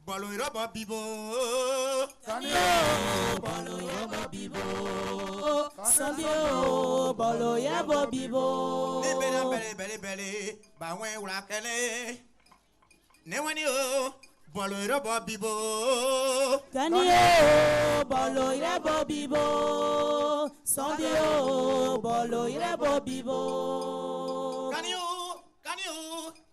Bolo roba bibo. Sandio, bolo yabo bibo. Sandio, bolo yabo bibo. Bele, bawen urakele. Newani o, bolo roba bibo. Sandio, bolo yabo bibo. Sandio, bolo yabo bibo.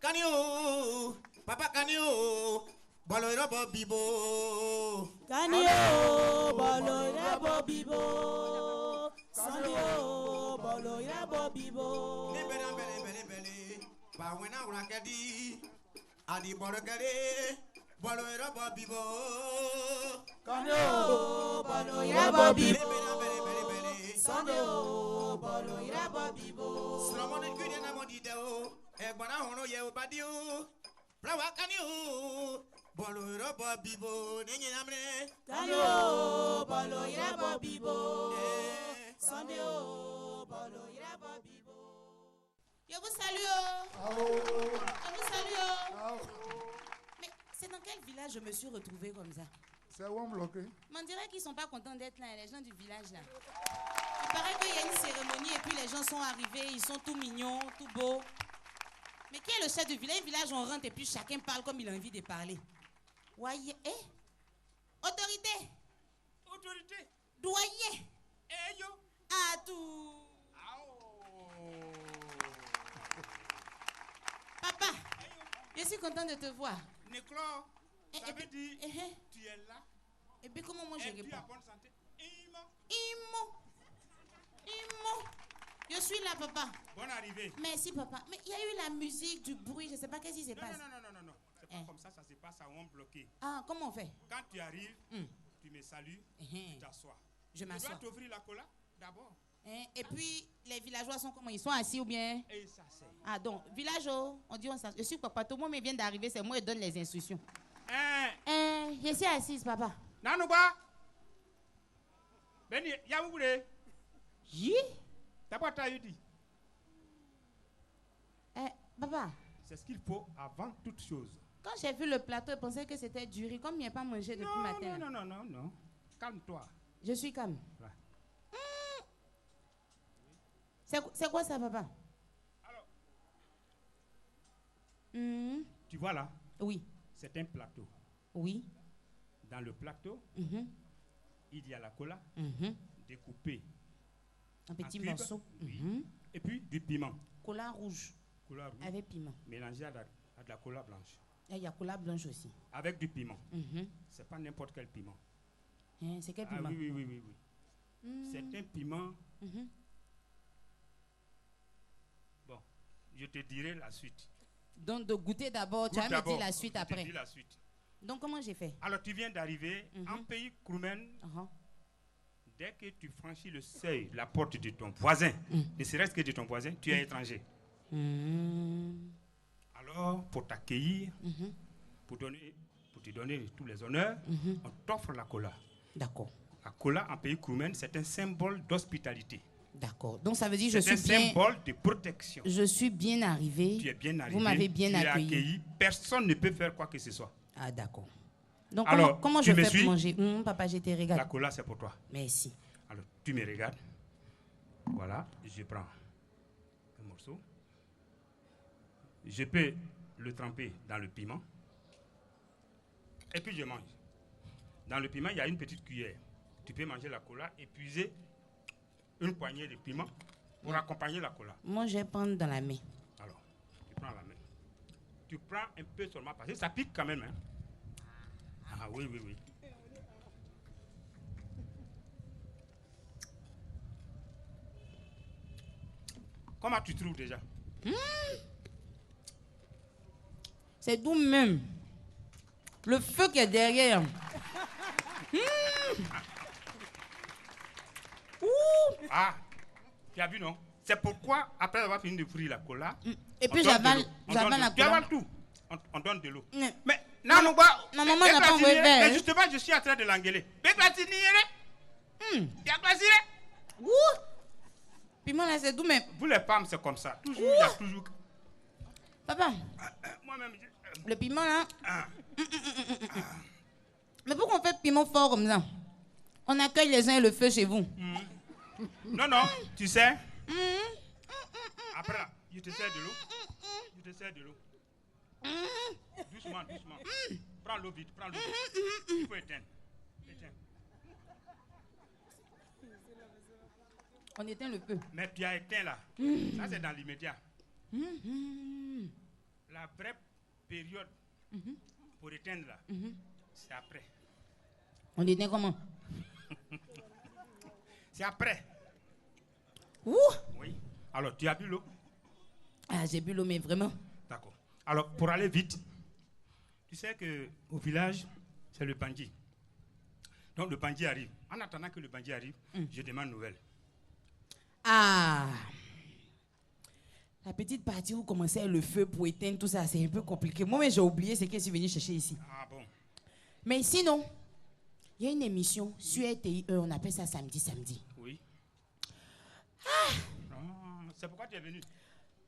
Kanio, papa kanio. Bolo roba bibo. Kanio, bolo yabo bibo. Sandio, bolo yabo bibo. Bele. Bawena urakedi. Adi bolo kere. Bolo roba bibo. Kanio, bolo yabo bibo. Bele. Sandio, bolo yabo bibo. Slomone kuni na modideo. Egbona hono ye obadio. Plawa kanio. Bolo roba bibo. Nenye namre. Kanio, bolo yabo bibo. Sandio, bolo yabo bibo. Je vous salue. Je vous salue. Mais c'est dans quel village je me suis retrouvée comme ça? C'est où on bloqué? On dirait qu'ils ne sont pas contents d'être là, les gens du village là. Il paraît qu'il y a une cérémonie et puis les gens sont arrivés, ils sont tout mignons, tout beaux. Mais qui est le chef du village? Un village, on rentre et puis chacun parle comme il a envie de parler. Voyez, autorité. Autorité. Doyen. Eh yo. Ah, tout. Papa, je suis contente de te voir. Nicolo, ça veut dire tu es là. Et puis comment moi je Et tu réponds? as bonne santé. Imo. Je suis là, papa. Bonne arrivée. Merci, papa. Mais il y a eu la musique, du bruit, je ne sais pas qu'est-ce qui se passe. Non. C'est pas comme ça se passe à on bloqué. Ah, comment on fait? Quand tu arrives, tu me salues, tu t'assois. Je m'assois. Tu dois t'offrir la cola d'abord. Et puis, les villageois sont comment? Ils sont assis ou bien? Et ça c'est. Ah, donc, villageois, on dit on s'assoit. Je suis papa, tout le monde vient d'arriver, c'est moi qui donne les instructions. Je suis assise, papa. Nanouba. Beni, y'a où vous voulez? Oui? T'as pas ta dit? Papa. C'est ce qu'il faut avant toute chose. Quand j'ai vu le plateau, je pensais que c'était du riz, comme il n'y a pas mangé depuis le matin. Non. Calme-toi. Je suis calme. Ouais. C'est quoi ça, papa? Alors, tu vois là? Oui. C'est un plateau. Oui. Dans le plateau, il y a la cola découpée en petits cubes, morceaux. Oui. Et puis du piment. Cola rouge. Avec piment. Mélangé à de la cola blanche. Et il y a cola blanche aussi. Avec du piment. C'est pas n'importe quel piment. C'est quel piment? Oui. C'est un piment. Bon, je te dirai la suite. Donc de goûter d'abord, tu vas me dire la suite après. Je te dis la suite. Donc comment j'ai fait? Alors tu viens d'arriver en pays Kroumen. Dès que tu franchis le seuil, la porte de ton voisin, ne serait-ce que de ton voisin, tu es étranger. Alors, pour t'accueillir, pour te donner tous les honneurs, on t'offre la cola. D'accord. La cola en pays Kroumen, c'est un symbole d'hospitalité. D'accord. Donc ça veut dire que c'est un symbole de protection. Je suis bien arrivé. Tu es bien arrivé. Vous m'avez bien accueilli. Personne ne peut faire quoi que ce soit. Ah d'accord. Donc alors, comment je fais pour manger? Papa, je te regarde. La cola, c'est pour toi. Merci. Alors, tu me regardes. Voilà, je prends un morceau. Je peux le tremper dans le piment. Et puis je mange. Dans le piment, il y a une petite cuillère. Tu peux manger la cola et puiser une poignée de piment pour accompagner la cola. Moi, je vais prendre dans la main. Alors, tu prends la main. Tu prends un peu seulement parce que ça pique quand même. Hein? Ah oui. Comment tu trouves déjà? C'est doux même. Le feu qui est derrière. Ah, tu as vu, non? C'est pourquoi, après avoir fini de frire la cola, et puis j'avale la cola. Tu avales tout. On donne de l'eau. Mais, non, ma maman n'a pas envoyé vert. Mais justement, je suis en train de l'engueuler. Piment là, c'est doux, mais... Vous les femmes, c'est comme ça. Toujours, il y a toujours... Papa, Moi-même, le piment là. Mais pourquoi on fait piment fort comme ça? On accueille les uns et le feu chez vous. non, tu sais. Après là, je te sers de l'eau. Je te sers de l'eau. Doucement. Prends l'eau vite, Il faut éteindre. On éteint le feu. Mais tu as éteint là. Ça, c'est dans l'immédiat. La vraie période pour éteindre là, c'est après. On éteint comment? C'est après. Ouh! Oui. Alors, tu as bu l'eau? Ah, j'ai bu l'eau, mais vraiment. D'accord. Alors, pour aller vite, tu sais qu'au village, c'est le bandit. Donc, le bandit arrive. En attendant que le bandit arrive, je demande nouvelle. Ah! La petite partie où commençait le feu pour éteindre tout ça, c'est un peu compliqué. Moi, j'ai oublié ce que je suis venu chercher ici. Ah bon? Mais sinon, il y a une émission sur RTI, on appelle ça samedi. Oui. C'est pourquoi tu es venu?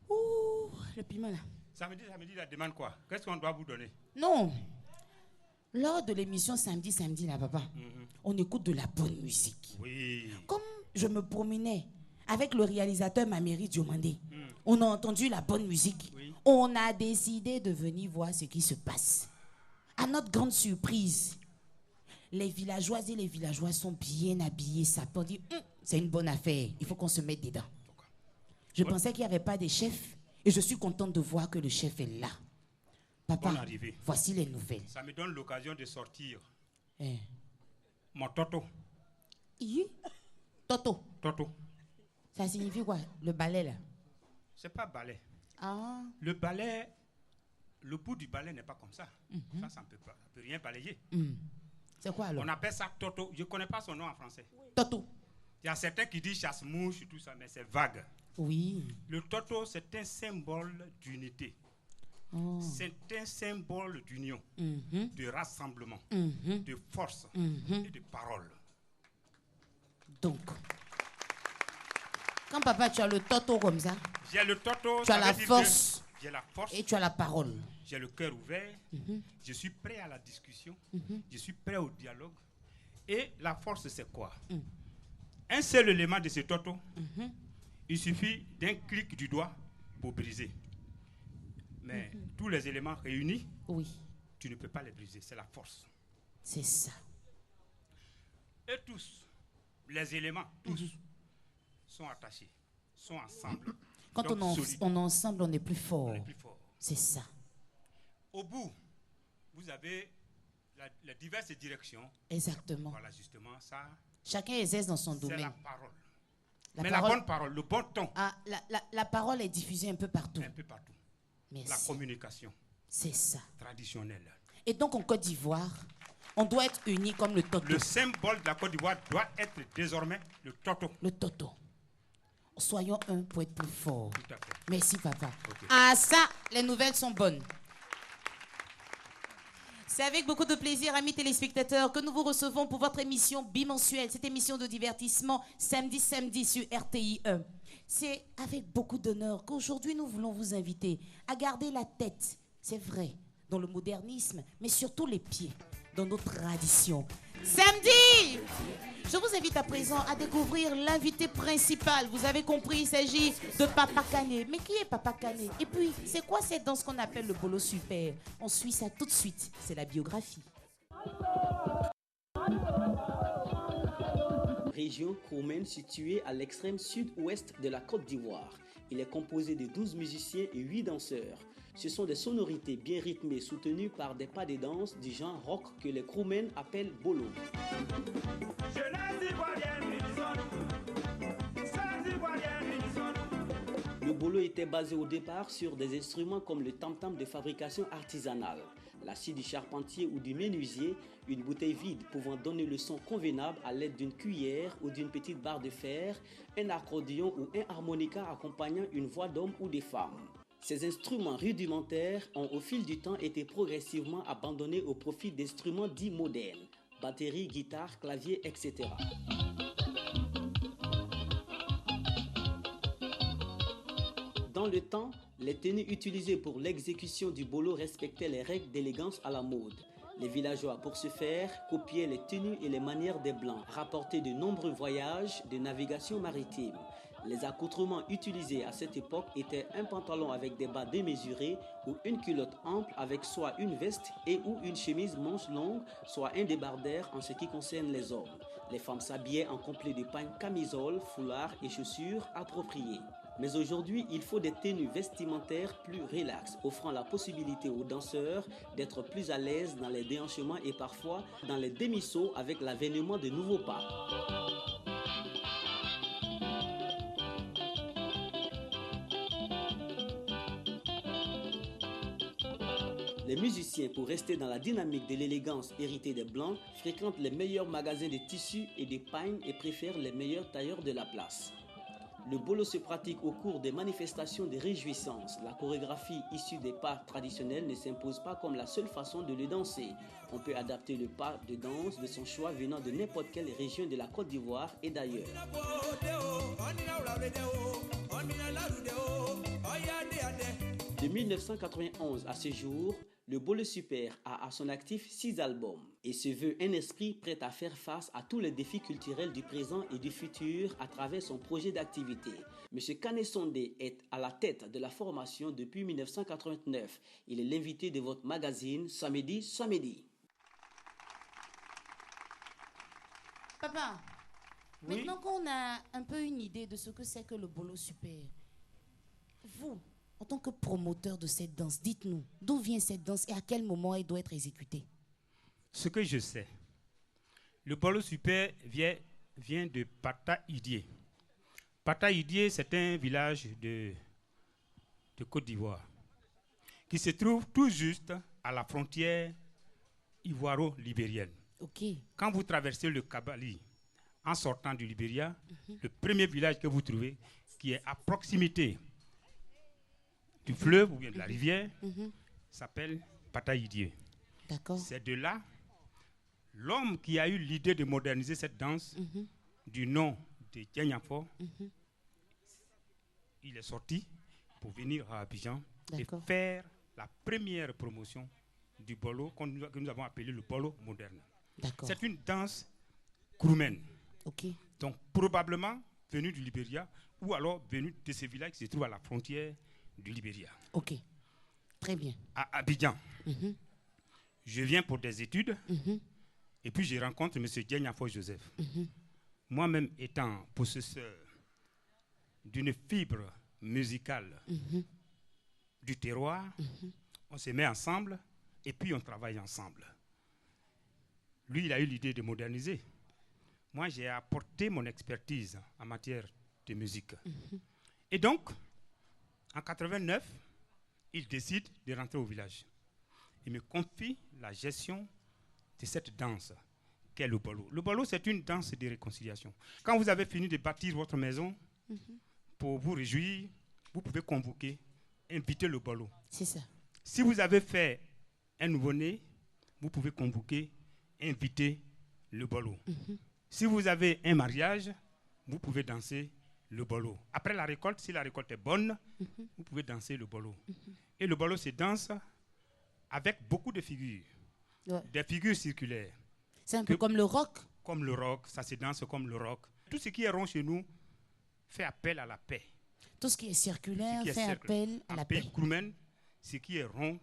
Ouh, le piment là. Samedi, la demande quoi? Qu'est-ce qu'on doit vous donner? Non. Lors de l'émission samedi là, papa, on écoute de la bonne musique. Oui. Comme je me promenais avec le réalisateur Mameri Diomandé, on a entendu la bonne musique. Oui. On a décidé de venir voir ce qui se passe. À notre grande surprise, les villageoises et les villageois sont bien habillés. Ça peut dire, c'est une bonne affaire. Il faut qu'on se mette dedans. Je pensais qu'il n'y avait pas de chef. Et je suis contente de voir que le chef est là. Papa, Bonne arrivée. voici les nouvelles. Ça me donne l'occasion de sortir Eh. mon toto. Toto, Toto. ça signifie quoi? Le balai là? C'est pas balai. Ah. Le balai, le bout du balai n'est pas comme ça. Ça ne peut rien balayer. C'est quoi alors? On appelle ça toto. Je ne connais pas son nom en français. Toto. Il y a certains qui disent chasse-mouche et tout ça, mais c'est vague. Oui. Le toto, c'est un symbole d'unité. Oh. C'est un symbole d'union, de rassemblement, de force et de parole. Donc, quand papa, tu as le toto comme ça, J'ai le toto, tu as ça la veut dire force que j'ai la force, et tu as la parole. j'ai le cœur ouvert, je suis prêt à la discussion, je suis prêt au dialogue. Et la force, c'est quoi? Un seul élément de ce toto, il suffit d'un clic du doigt pour briser. Mais tous les éléments réunis, Oui, tu ne peux pas les briser, c'est la force. c'est ça. Et tous, les éléments, tous, sont attachés, sont ensemble. Quand Donc, solides. on est ensemble, on est plus fort. On est plus fort. C'est ça. Au bout, vous avez les diverses directions. Exactement. Voilà, justement, ça, Chacun exerce dans son c'est domaine. la parole. La Mais parole, la bonne parole, le bon ton, ah, la parole est diffusée un peu partout. un peu partout. La Merci. communication C'est ça. traditionnelle. Et donc, en Côte d'Ivoire, on doit être unis comme le toto. Le symbole de la Côte d'Ivoire doit être désormais le toto. Le toto. Soyons un pour être plus fort. Tout à fait. Merci, papa. Ok. Ah, ça, les nouvelles sont bonnes. C'est avec beaucoup de plaisir, amis téléspectateurs, que nous vous recevons pour votre émission bimensuelle, cette émission de divertissement samedi sur RTI 1. C'est avec beaucoup d'honneur qu'aujourd'hui nous voulons vous inviter à garder la tête, c'est vrai, dans le modernisme, mais surtout les pieds dans nos traditions. Samedi! Je vous invite à présent à découvrir l'invité principal. Vous avez compris, il s'agit de Papa Kané. Mais qui est Papa Kané? Et puis, c'est quoi cette danse qu'on appelle le bolo super? On suit ça tout de suite. C'est la biographie. Région Kroumen située à l'extrême sud-ouest de la Côte d'Ivoire. Il est composé de 12 musiciens et 8 danseurs. Ce sont des sonorités bien rythmées soutenues par des pas de danse du genre rock que les Kroumen appellent bolo. Le bolo était basé au départ sur des instruments comme le tam-tam de fabrication artisanale, la scie du charpentier ou du menuisier, une bouteille vide pouvant donner le son convenable à l'aide d'une cuillère ou d'une petite barre de fer, un accordéon ou un harmonica accompagnant une voix d'homme ou de femme. Ces instruments rudimentaires ont au fil du temps été progressivement abandonnés au profit d'instruments dits modernes, batterie, guitare, clavier, etc. Dans le temps, Les tenues utilisées pour l'exécution du bolo respectaient les règles d'élégance à la mode. Les villageois, pour ce faire, copiaient les tenues et les manières des Blancs, rapportés de nombreux voyages de navigation maritime. Les accoutrements utilisés à cette époque étaient un pantalon avec des bas démesurés ou une culotte ample avec soit une veste et ou une chemise manche longue, soit un débardeur en ce qui concerne les hommes. Les femmes s'habillaient en complet de pagne, camisole, foulard et chaussures appropriées. Mais aujourd'hui, il faut des tenues vestimentaires plus relaxes, offrant la possibilité aux danseurs d'être plus à l'aise dans les déhanchements et parfois dans les demi-sauts avec l'avènement de nouveaux pas. Les musiciens, pour rester dans la dynamique de l'élégance héritée des Blancs, fréquentent les meilleurs magasins de tissus et de pagnes et préfèrent les meilleurs tailleurs de la place. Le bolo se pratique au cours des manifestations de réjouissance. La chorégraphie issue des pas traditionnels ne s'impose pas comme la seule façon de le danser. On peut adapter le pas de danse de son choix venant de n'importe quelle région de la Côte d'Ivoire et d'ailleurs. De 1991 à ce jour, le Bolo Super a à son actif 6 albums et se veut un esprit prêt à faire face à tous les défis culturels du présent et du futur à travers son projet d'activité. M. Kane Sondé est à la tête de la formation depuis 1989. Il est l'invité de votre magazine Samedi. Papa, Oui? maintenant qu'on a un peu une idée de ce que c'est que le Bolo Super, vous, en tant que promoteur de cette danse, dites-nous, d'où vient cette danse et à quel moment elle doit être exécutée? Ce que je sais, le Bolo Super vient de Pata-Idié. Pata-Idié, c'est un village de Côte d'Ivoire qui se trouve tout juste à la frontière ivoiro-libérienne. Ok. Quand vous traversez le Kabali en sortant du Libéria, le premier village que vous trouvez, qui est à proximité du fleuve ou bien de la rivière, s'appelle Pata-Idié. D'accord. C'est de là l'homme qui a eu l'idée de moderniser cette danse du nom de Dianyafo, il est sorti pour venir à Abidjan et D'accord. faire la première promotion du bolo que nous avons appelé le bolo moderne. D'accord. C'est une danse kroumen, Ok. donc probablement venue du Libéria ou alors venue de ce village qui se trouve à la frontière du Libéria. Ok. Très bien. À Abidjan, je viens pour des études et puis je rencontre M. Dianyafo Joseph. Moi-même étant possesseur d'une fibre musicale du terroir, on se met ensemble et puis on travaille ensemble. Lui, il a eu l'idée de moderniser. Moi, j'ai apporté mon expertise en matière de musique. Et donc, en 89, il décide de rentrer au village. Il me confie la gestion de cette danse qu'est le bolo. Le bolo, c'est une danse de réconciliation. Quand vous avez fini de bâtir votre maison, pour vous réjouir, vous pouvez convoquer, inviter le bolo. C'est ça. Si vous avez fait un nouveau-né, vous pouvez convoquer, inviter le bolo. Si vous avez un mariage, vous pouvez danser le bolo. Après la récolte, si la récolte est bonne, vous pouvez danser le bolo. Et le bolo se danse avec beaucoup de figures, Ouais. des figures circulaires. C'est un peu comme le rock. Comme le rock, ça se danse comme le rock. Tout ce qui est rond chez nous fait appel à la paix. Tout ce qui est circulaire Ce qui est fait circulaire. appel à En la pays paix. kroumen, ce qui est rond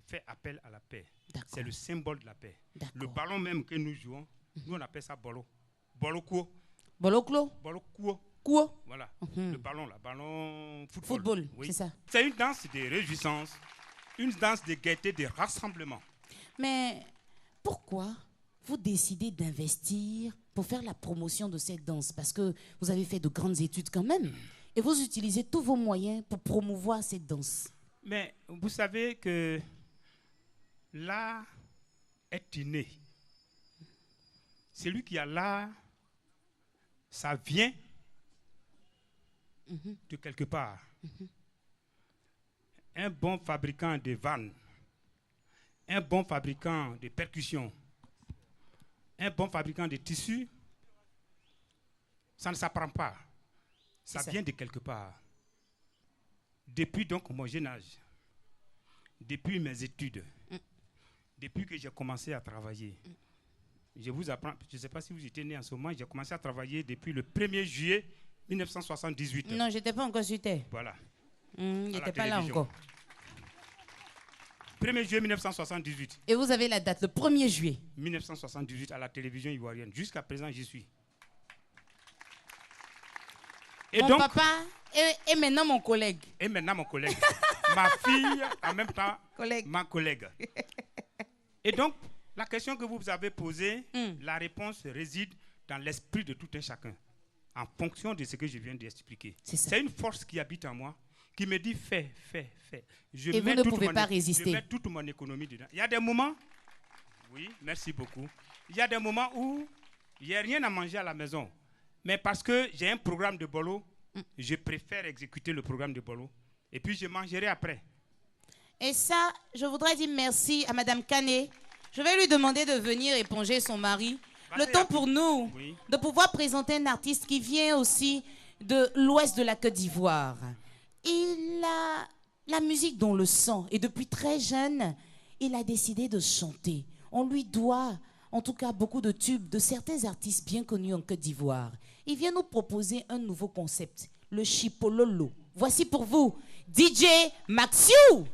fait appel à la paix. D'accord. C'est le symbole de la paix. D'accord. Le ballon même que nous jouons, nous on appelle ça bolo. Bolo kuo. Bolo clos. Bolo kuo. Quoi? Voilà. Le ballon là, ballon football. Football, Oui. c'est ça. C'est une danse de réjouissance, une danse de gaieté, de rassemblement. Mais pourquoi vous décidez d'investir pour faire la promotion de cette danse? Parce que vous avez fait de grandes études quand même. Et vous utilisez tous vos moyens pour promouvoir cette danse. Mais vous savez que l'art est inné. Celui qui a l'art, ça vient de quelque part. Un bon fabricant de vannes, un bon fabricant de percussions, un bon fabricant de tissus, ça ne s'apprend pas. Ça C'est ça. vient de quelque part. depuis donc mon jeune âge, depuis mes études, depuis que j'ai commencé à travailler, je vous apprends, je ne sais pas si vous étiez né en ce moment, j'ai commencé à travailler depuis le 1er juillet 1978. Non, je n'étais pas encore sur terre. Voilà. Il n'était pas là encore. 1er juillet 1978. Et vous avez la date, le 1er juillet 1978 à la télévision ivoirienne. Jusqu'à présent, j'y suis. Et mon donc, papa et maintenant mon collègue. Et maintenant mon collègue. Ma fille, en même temps, ma collègue. Et donc, la question que vous avez posée, la réponse réside dans l'esprit de tout un chacun, en fonction de ce que je viens d'expliquer. C'est une force qui habite en moi, qui me dit fais. Et vous ne pouvez pas résister. Je mets toute mon économie dedans. Il y a des moments, oui, merci beaucoup. Il y a des moments où il n'y a rien à manger à la maison. Mais parce que j'ai un programme de bolo, je préfère exécuter le programme de bolo. Et puis je mangerai après. Et ça, je voudrais dire merci à Madame Kané. Je vais lui demander de venir éponger son mari. Le temps pour nous de pouvoir présenter un artiste qui vient aussi de l'ouest de la Côte d'Ivoire. Il a la musique dans le sang. Et depuis très jeune, il a décidé de chanter. On lui doit, en tout cas, beaucoup de tubes de certains artistes bien connus en Côte d'Ivoire. Il vient nous proposer un nouveau concept, le Chipololo. Voici pour vous, DJ Maxiou.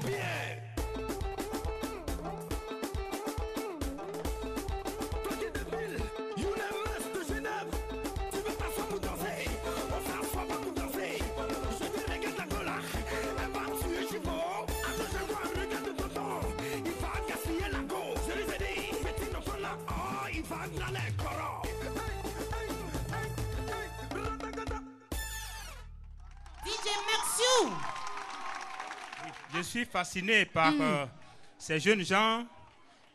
bien. Toi qui es de ville, UNMS de Genève, tu veux t'asseoir pour danser? On s'assoit pas pour danser. Je te regarde la cola, elle va tuer Chico. Attends, je vois un regard de tonton, il va gaspiller la go. Je les ai dit, petit enfant là, oh, il va dans les corons. DJ Maxiou. Je suis fasciné par ces jeunes gens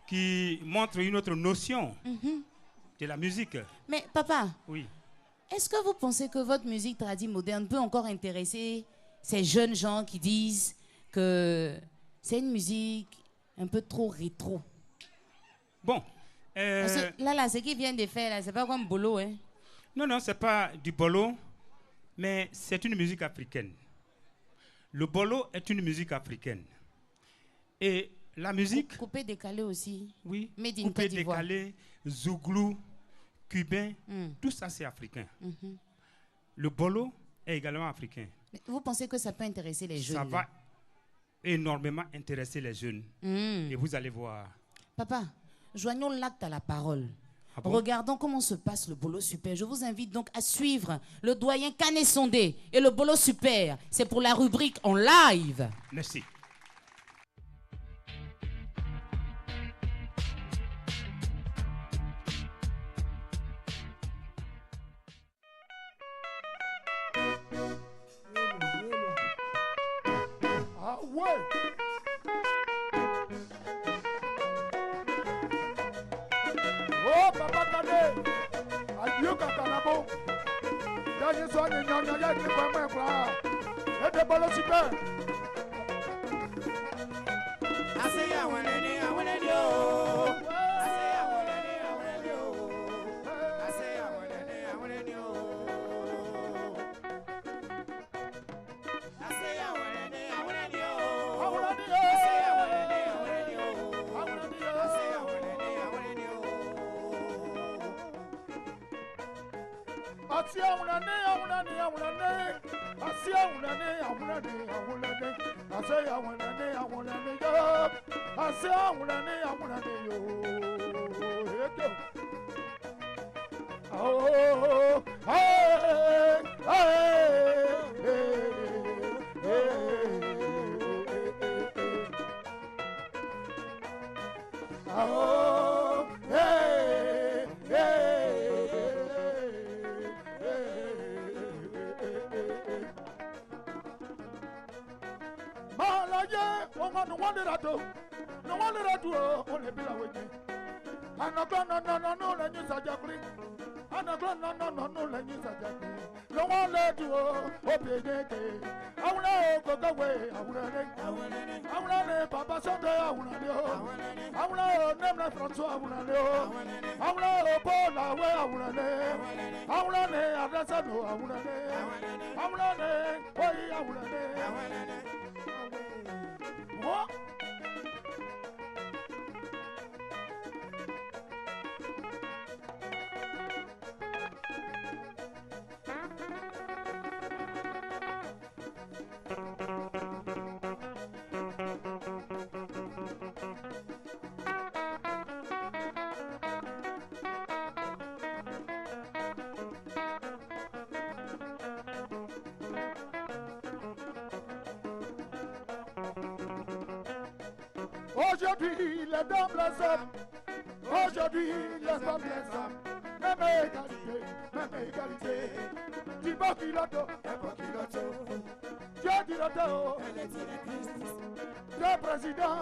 qui montrent une autre notion de la musique. Mais papa, Oui. est-ce que vous pensez que votre musique tradie moderne peut encore intéresser ces jeunes gens qui disent que c'est une musique un peu trop rétro? Bon. Parce que là, ce qu'ils viennent de faire, là, c'est pas comme Bolo, hein? Non, c'est pas du bolo, mais c'est une musique africaine. Le bolo est une musique africaine. Et la musique, Coupé, décalé aussi. oui, Made in coupé, Côte d'Ivoire. décalé, zouglou, cubain, tout ça c'est africain. Le bolo est également africain. Mais vous pensez que ça peut intéresser les jeunes? Ça là? va énormément intéresser les jeunes. Et vous allez voir. Papa, joignons l'acte à la parole. Ah bon? Regardons comment se passe le Bolo Super. Je vous invite donc à suivre le doyen Canet Sondé et le Bolo Super. C'est pour la rubrique en live. Merci. Ah ouais. Oh papa Kane, adieu Kakanabo. Dernier soir de Nyon, il y a qui va me voir. Et de Bolo Super. Aujourd'hui, les dames les hommes. Aujourd'hui, les femmes les hommes. Même égalité. Du bon pilote, Dieu directeur, Dieu président,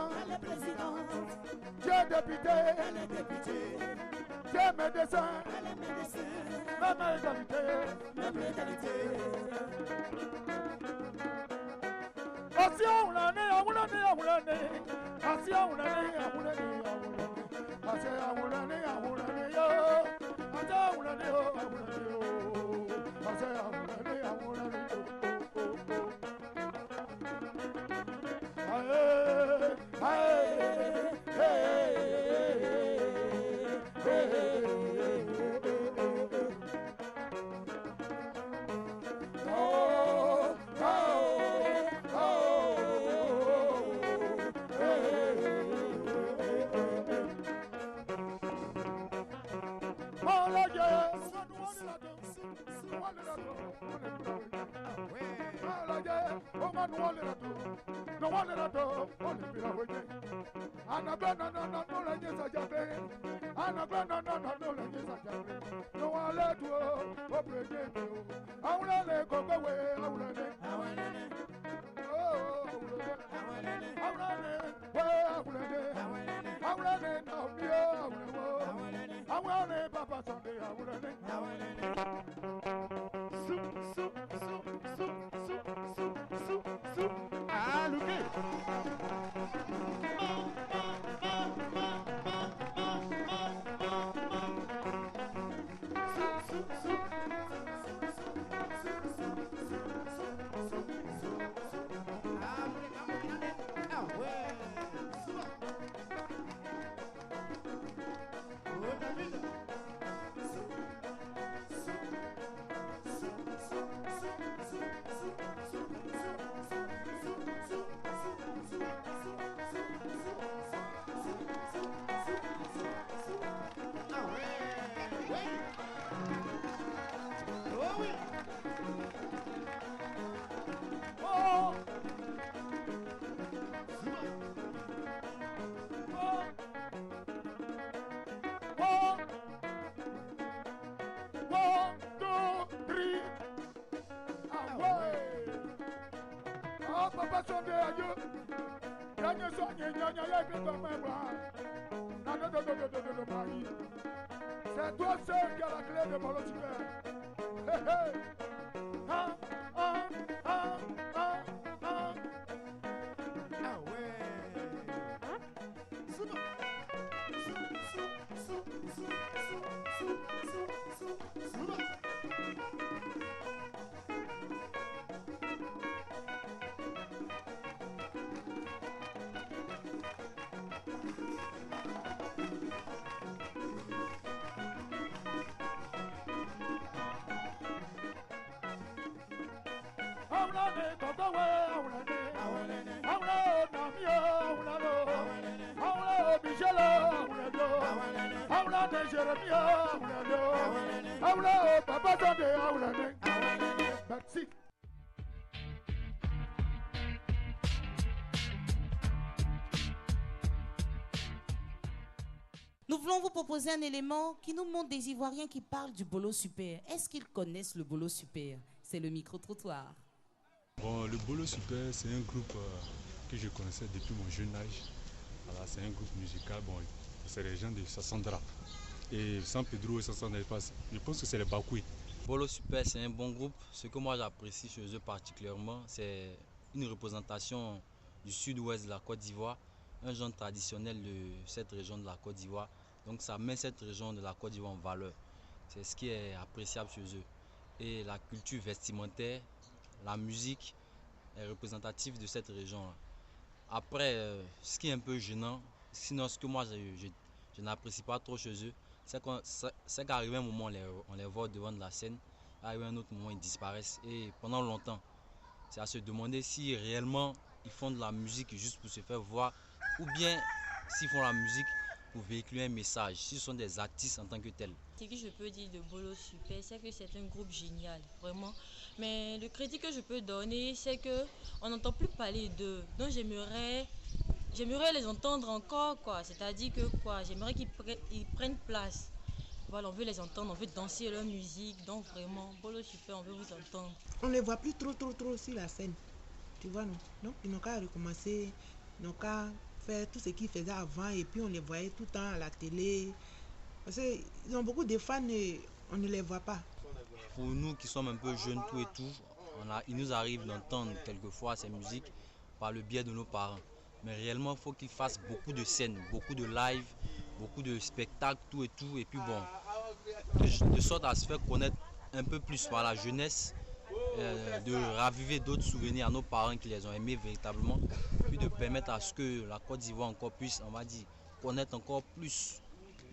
Dieu député, Dieu médecin, même égalité. Asia unane, Asia unane, Asia unane, yo. Asia unane, yo. Asia unane, yo. C'est toi seul qui as la clé de Bolo Super. Hey, hey. Ah, ah, ah, ah, ah. Ah ouais. Merci. Nous voulons vous proposer un élément qui nous montre des Ivoiriens qui parlent du Bolo Super. Est-ce qu'ils connaissent le Bolo Super? C'est le micro-trottoir. Bon, le Bolo Super, c'est un groupe que je connaissais depuis mon jeune âge. Voilà, c'est un groupe musical, bon, c'est les gens de Sassandra. Et San Pedro et Sassandra, je pense que c'est les Bakoui. Bolo Super, c'est un bon groupe. Ce que moi j'apprécie chez eux particulièrement, c'est une représentation du sud-ouest de la Côte d'Ivoire, un genre traditionnel de cette région de la Côte d'Ivoire. Donc ça met cette région de la Côte d'Ivoire en valeur. C'est ce qui est appréciable chez eux. Et la culture vestimentaire, la musique est représentative de cette région-là. Après, ce qui est un peu gênant, sinon ce que moi je n'apprécie pas trop chez eux, c'est qu'arrivé un moment, on les voit devant de la scène, arrivé un autre moment, ils disparaissent. Et pendant longtemps, c'est à se demander si réellement ils font de la musique juste pour se faire voir, ou bien s'ils font la musique pour véhiculer un message, s'ils sont des artistes en tant que tels. Ce que je peux dire de Bolo Super, c'est que c'est un groupe génial, vraiment. Mais le crédit que je peux donner, c'est qu'on n'entend plus parler d'eux. Donc j'aimerais les entendre encore, quoi. C'est-à-dire que quoi, j'aimerais qu'ils prennent place. Voilà, on veut les entendre, on veut danser leur musique. Donc vraiment, Bolo Super, on veut vous entendre. On ne les voit plus trop sur la scène. Tu vois, non? Donc ils n'ont qu'à recommencer, ils n'ont qu'à faire tout ce qu'ils faisaient avant et puis on les voyait tout le temps à la télé. Parce qu'ils ont beaucoup de fans et on ne les voit pas. Pour nous qui sommes un peu jeunes tout et tout, il nous arrive d'entendre quelquefois ces musiques par le biais de nos parents. Mais réellement, il faut qu'ils fassent beaucoup de scènes, beaucoup de live, beaucoup de spectacles, tout et tout. Et puis bon, de sorte à se faire connaître un peu plus par la jeunesse, de raviver d'autres souvenirs à nos parents qui les ont aimés véritablement, puis de permettre à ce que la Côte d'Ivoire encore puisse, on va dire, connaître encore plus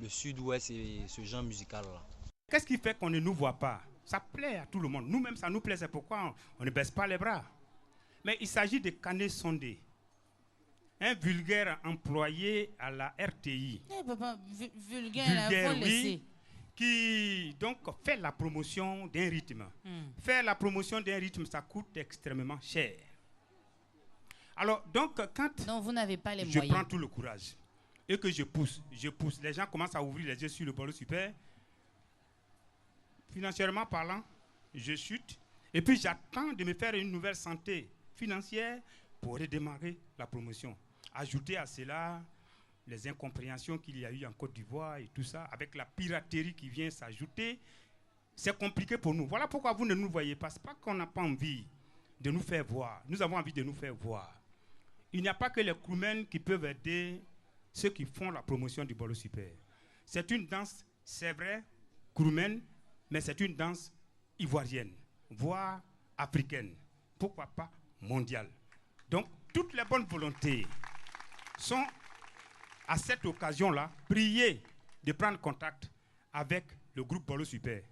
le sud-ouest et ce genre musical-là. Qu'est-ce qui fait qu'on ne nous voit pas? Ça plaît à tout le monde. Nous-mêmes, ça nous plaît. C'est pourquoi on ne baisse pas les bras. Mais il s'agit de Kané Sondé, un vulgaire employé à la RTI. Eh papa, vulgaire, il faut oui, laisser. Qui donc fait la promotion d'un rythme. Faire la promotion d'un rythme, ça coûte extrêmement cher. Alors, donc, quand Donc, vous n'avez pas les je moyens. prends tout le courage et que je pousse, les gens commencent à ouvrir les yeux sur le Bolo Super. Financièrement parlant, je chute. Et puis, j'attends de me faire une nouvelle santé financière pour redémarrer la promotion. Ajouter à cela les incompréhensions qu'il y a eu en Côte d'Ivoire et tout ça, avec la piraterie qui vient s'ajouter, c'est compliqué pour nous. Voilà pourquoi vous ne nous voyez pas. Ce n'est pas qu'on n'a pas envie de nous faire voir. Nous avons envie de nous faire voir. Il n'y a pas que les crewmen qui peuvent aider ceux qui font la promotion du Bolo Super. C'est une danse, c'est vrai, crewmen, mais c'est une danse ivoirienne, voire africaine. Pourquoi pas mondiale. Donc, toutes les bonnes volontés sont à cette occasion-là, priez de prendre contact avec le groupe Bolo Super,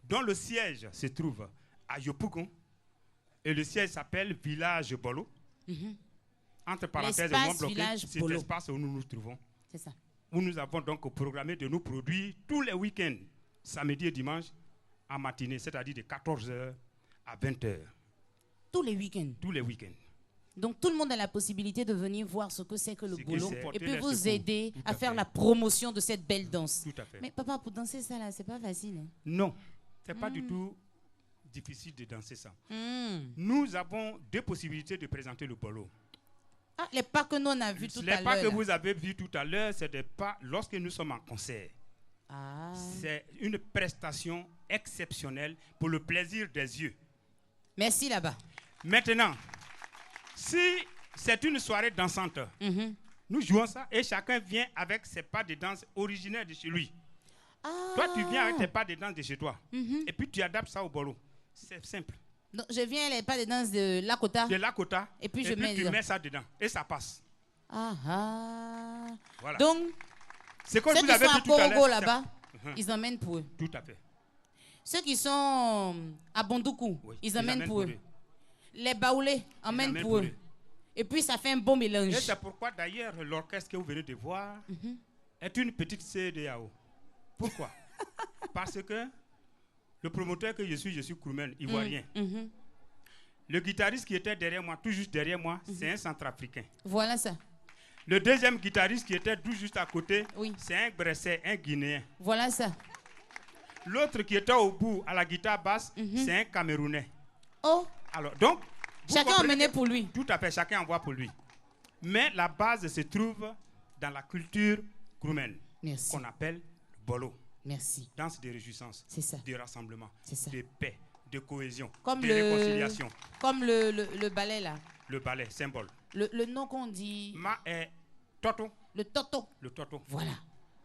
dont le siège se trouve à Yopougon, et le siège s'appelle Village Bolo. Entre parenthèses, c'est l'espace où nous nous trouvons. C'est ça. Où nous avons donc programmé de nous produire tous les week-ends, samedi et dimanche, en matinée, c'est-à-dire de 14h à 20h. Tous les week-ends. Tous les week-ends. Donc tout le monde a la possibilité de venir voir ce que c'est que le Bolo et puis vous secours. aider Tout à faire fait. la promotion de cette belle danse. Tout à fait. Mais papa, pour danser ça là, c'est pas facile. Hein? Non, c'est pas du tout difficile de danser ça. Nous avons deux possibilités de présenter le Bolo. Ah, les pas que nous on a vu tout à l'heure. Les pas que vous avez vus tout à l'heure, c'est des pas lorsque nous sommes en concert. Ah. C'est une prestation exceptionnelle pour le plaisir des yeux. Merci là-bas. Maintenant, si c'est une soirée dansante, nous jouons ça et chacun vient avec ses pas de danse originaires de chez lui. Toi, tu viens avec tes pas de danse de chez toi. Et puis tu adaptes ça au Bolo. C'est simple. Donc, je viens les pas de danse de Lakota. De Lakota. Et puis tu dedans. mets ça dedans. Et ça passe. Voilà. Donc, c'est comme ceux vous qui avez sont à dit tout à l'heure, Porogo là-bas, ils emmènent pour eux. Tout à fait. Ceux qui sont à Bondoukou, ils emmènent pour eux. Les baoulés emmènent pour eux. Et puis ça fait un bon mélange. Et c'est pourquoi d'ailleurs l'orchestre que vous venez de voir est une petite CEDEAO. Pourquoi? Parce que le promoteur que je suis crewman ivoirien. Le guitariste qui était derrière moi, tout juste derrière moi, c'est un centrafricain. Voilà ça. Le deuxième guitariste qui était tout juste à côté, c'est un Bressais, un Guinéen. Voilà ça. L'autre qui était au bout à la guitare basse, c'est un Camerounais. Oh. Alors, donc, chacun emmené pour lui. Tout à fait, chacun envoie pour lui. Mais la base se trouve dans la culture crewmen, qu'on appelle Bolo. Merci. Danse de réjouissance, de rassemblement, de paix, de cohésion, comme de réconciliation. Comme le ballet là. Le ballet, symbole. Le nom qu'on dit. Toto. Le toto. Le toto. Voilà.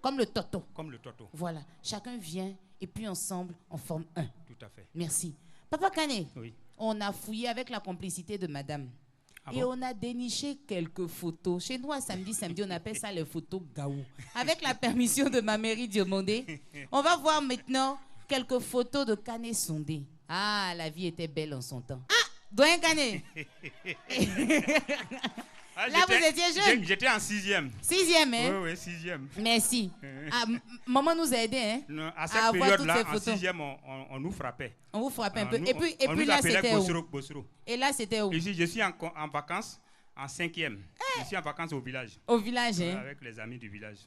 Comme le toto. Comme le toto. Voilà. Chacun vient et puis ensemble on forme un. Tout à fait. Merci. Papa Kane. Oui. On a fouillé avec la complicité de madame. Ah et bon? on a déniché quelques photos. Chez nous, à samedi, on appelle ça les photos gaou. Avec la permission de ma mairie Diomondé, on va voir maintenant quelques photos de Kane Sondé. Ah, la vie était belle en son temps. Ah, Doyen Kane. Là, vous étiez jeune. J'étais en 6e. 6e, hein? Oui, 6e. Merci. Maman nous a aidés, hein? Non, à cette période-là, en 6e, on nous frappait. On vous frappait un peu. Et puis là, c'était où? Bosro. Et là, c'était où? Ici, je suis en vacances, en 5e. Je suis en vacances au village. Au village, hein? Avec les amis du village.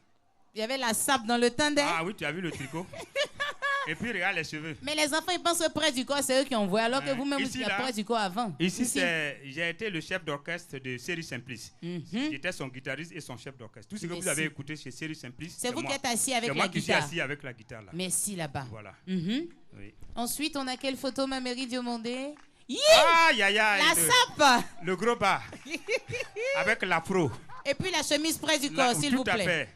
Il y avait la sape dans le tendon. Ah oui, tu as vu le tricot. Et puis, regarde les cheveux. Mais les enfants, ils pensent que près du corps, c'est eux qui envoient, alors que vous-même, vous êtes près du corps avant. Ici. J'ai été le chef d'orchestre de Série Simplice. J'étais son guitariste et son chef d'orchestre. Tout ce que vous avez écouté chez Série Simplice, c'est vous qui êtes assis avec la guitare. C'est moi qui suis assis avec la guitare là. Merci là-bas. Voilà. Oui. Ensuite, on a quelle photo, ma mairie Diomondé? Aïe, aïe, aïe. La sape. Le gros bas. Avec l'afro. Et puis la chemise près du corps, s'il vous plaît. Tout à fait.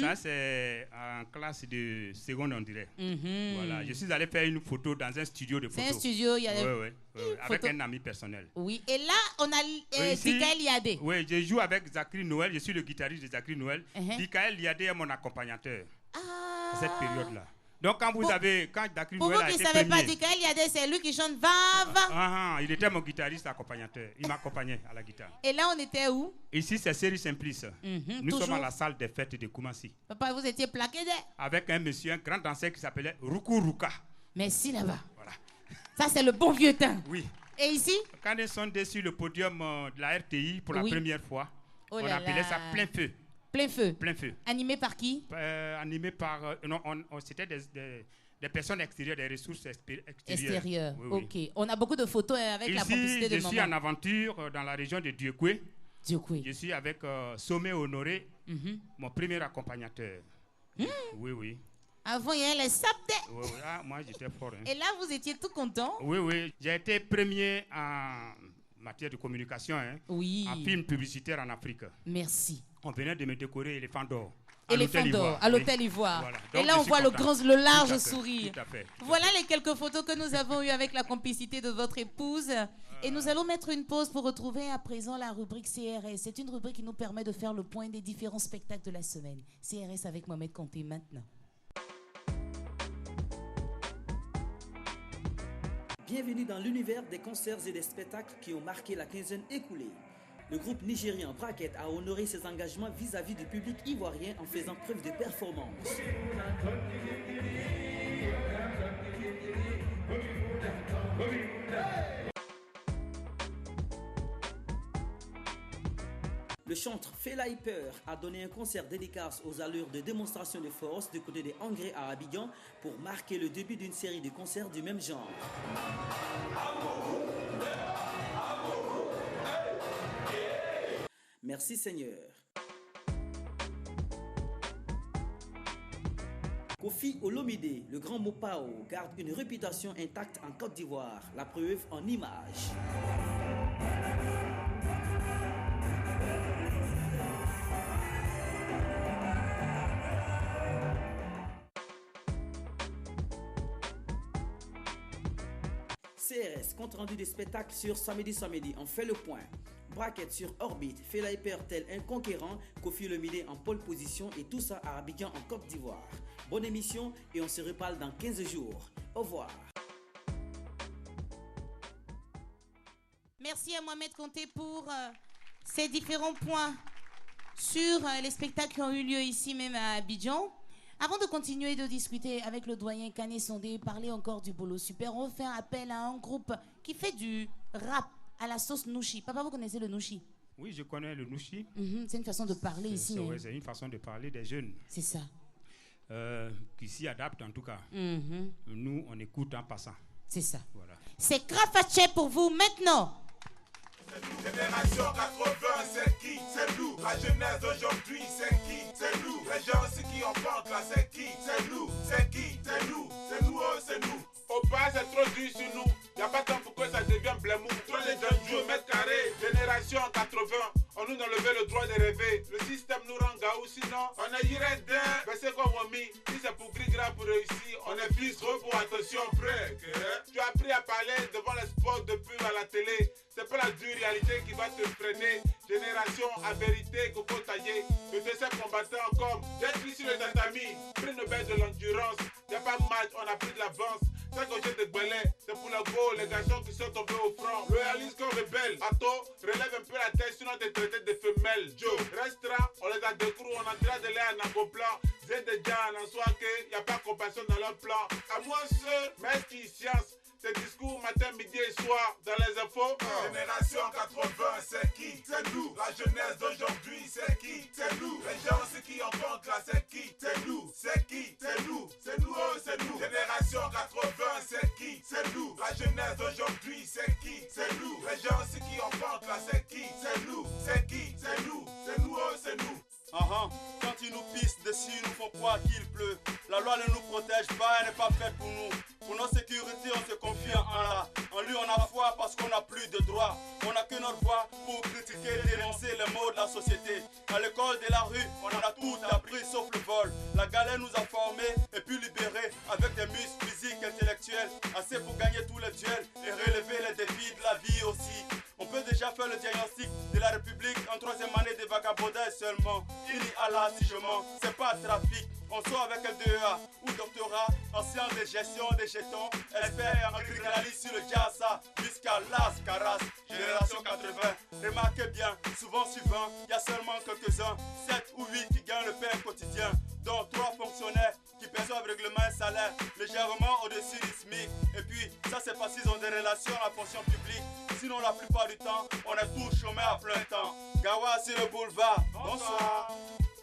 Ça, c'est en classe de seconde, on dirait. Voilà. Je suis allé faire une photo dans un studio de photos. C'est un studio, il y a des avec un ami personnel. Oui, et là, on a Dikaël Liadé. Oui, je joue avec Zachary Noël. Je suis le guitariste de Zachary Noël. Dikaël Liadé est mon accompagnateur à cette période-là. Donc, quand Zachary Noël a été premier... Pour vous qui ne savez pas, Dikaël Liadé, c'est lui qui chante Va. Il était mon guitariste accompagnateur. Il m'accompagnait à la guitare. Et là, on était où? Ici, c'est Série Simplice. Nous sommes à la salle des fêtes de Koumassi. Papa, vous étiez plaqué avec un monsieur, un grand danseur qui s'appelait Ruku Ruka. Merci là-bas. Voilà. Ça, c'est le bon vieux temps. Oui. Et ici? Quand ils sont sur le podium de la RTI pour la première fois, Oh on là appelait là. ça plein feu. Plein feu. Plein feu. Animé par qui? Animé par... non, c'était des personnes extérieures, des ressources Extérieures. Oui, oui. Ok. On a beaucoup de photos avec Ici, la complicité de je suis maman. en aventure dans la région de Dieucoué. Dieucoué. Je suis avec Sommet Honoré, mon premier accompagnateur. Oui, oui. Avant, il y a les sapes. Oui, oui. Ah, moi, j'étais fort. Hein. Et là, vous étiez tout content? Oui, oui. J'ai été premier en matière de communication, hein, oui. en film publicitaire en Afrique. Merci. On venait de me décorer Éléphant d'Or. Éléphant d'Or, à l'hôtel Ivoire. Voilà. Et Donc, là, on voit le large sourire. Tout à fait. Voilà les quelques photos que nous avons eues avec la complicité de votre épouse. Et nous allons mettre une pause pour retrouver à présent la rubrique CRS. C'est une rubrique qui nous permet de faire le point des différents spectacles de la semaine. CRS avec Mohamed Kanté maintenant. Bienvenue dans l'univers des concerts et des spectacles qui ont marqué la quinzaine écoulée. Le groupe nigérien Bracket a honoré ses engagements vis-à-vis du public ivoirien en faisant preuve de performance. Le chanteur Fela Hyper a donné un concert dédicace aux allures de démonstration de force du côté des Engrais à Abidjan pour marquer le début d'une série de concerts du même genre. Merci Seigneur. Kofi Olomide, le grand Mopao, garde une réputation intacte en Côte d'Ivoire. La preuve en images. CRS, compte rendu des spectacles sur Samedi. On fait le point. Bracket sur orbite, Fela Hyper tel un conquérant, Kofi Olomide en pole position et tout ça à Abidjan en Côte d'Ivoire. Bonne émission et on se reparle dans 15 jours. Au revoir. Merci à Mohamed Kanté pour ces différents points sur les spectacles qui ont eu lieu ici même à Abidjan. Avant de continuer de discuter avec le doyen Kané Sondé, parler encore du Bolo Super, on va faire appel à un groupe qui fait du rap à la sauce Nouchi. Papa, vous connaissez le Nouchi? Oui, je connais le Nouchi. C'est une façon de parler ici. Ouais, c'est une façon de parler des jeunes. C'est ça. Qui s'y adaptent en tout cas. Nous, on écoute en passant. C'est ça. Voilà. C'est Krafatché pour vous maintenant. Génération 80, c'est qui? C'est nous. La jeunesse d'aujourd'hui, c'est qui? C'est nous. Les gens qui en parlent là, c'est qui? C'est nous. C'est qui? C'est nous. C'est nous, oh, c'est nous. Au bas, c'est trop dur sur nous. Y'a pas temps pour que ça devienne blémou. Trop les jeunes au mètre carré. Génération 80, on nous a levé le droit de rêver. Le système nous rend gaou, sinon on est irait d'un. Mais c'est comme on mis. Si c'est pour gris-gras pour réussir, on est plus trop pour attention prêt. Tu as appris à parler devant les spots de pub à la télé. C'est pas la dure réalité qui va te freiner. Génération à vérité qu'il faut tailler. Le deuxième combattant comme d'être ici le tatami. Pris une baisse de l'endurance. Y'a pas de match, on a pris de l'avance. C'est qu'on jette des belets, c'est pour le go, les garçons qui sont tombés au front. Loyaliste comme rebelle. Ato, relève un peu la tête, sinon t'es traité de femelle. Joe, restera, on les a découvert, on a tiré de l'air en agoplan. C'est déjà en soi qu'il n'y a pas de compassion dans leur plan. À moi seul, mais qui science. Ces discours matin, midi et soir dans les infos. Génération 80, c'est qui? C'est nous. La jeunesse d'aujourd'hui, c'est qui? C'est nous. Les gens qui en comptent là, c'est qui? C'est nous. C'est qui? C'est nous. C'est nous, oh, c'est nous. Génération 80, c'est qui? C'est nous. La jeunesse d'aujourd'hui, c'est qui? C'est nous. Les gens qui en comptent là, c'est qui? C'est nous. C'est qui? C'est nous. C'est nous, oh, c'est nous. Quand ils nous pissent dessus, ils nous font croire qu'il pleut. La loi ne nous protège pas, elle n'est pas faite pour nous. Pour notre sécurité, on se confie en Allah. En lui, on a foi parce qu'on n'a plus de droits. On n'a que notre voix pour critiquer, dénoncer les maux de la société. À l'école de la rue, on a tout appris sauf le vol. La galère nous a formés et puis libérés avec des muscles physiques, intellectuels. Assez pour gagner tous les duels et relever les défis de la vie aussi. On peut déjà faire le diagnostic de la République en 3e année de vagabondage seulement. Ini Allah si je mens, c'est pas trafic. On sort avec un DEA ou doctorat en sciences de gestion des jetons. Expert en criminaliste sur le Jassa jusqu'à Las Caras. Génération 80, remarquez bien, souvent suivant, il y a seulement quelques-uns, 7 ou 8 qui gagnent le pain quotidien, dont 3 fonctionnaires qui perçoivent régulièrement un salaire légèrement au-dessus du SMIC. Et puis, ça c'est parce qu'ils ont des relations à la fonction publique. Sinon, la plupart du temps, on est tous chômés à plein temps. Gawa sur le boulevard, bonsoir.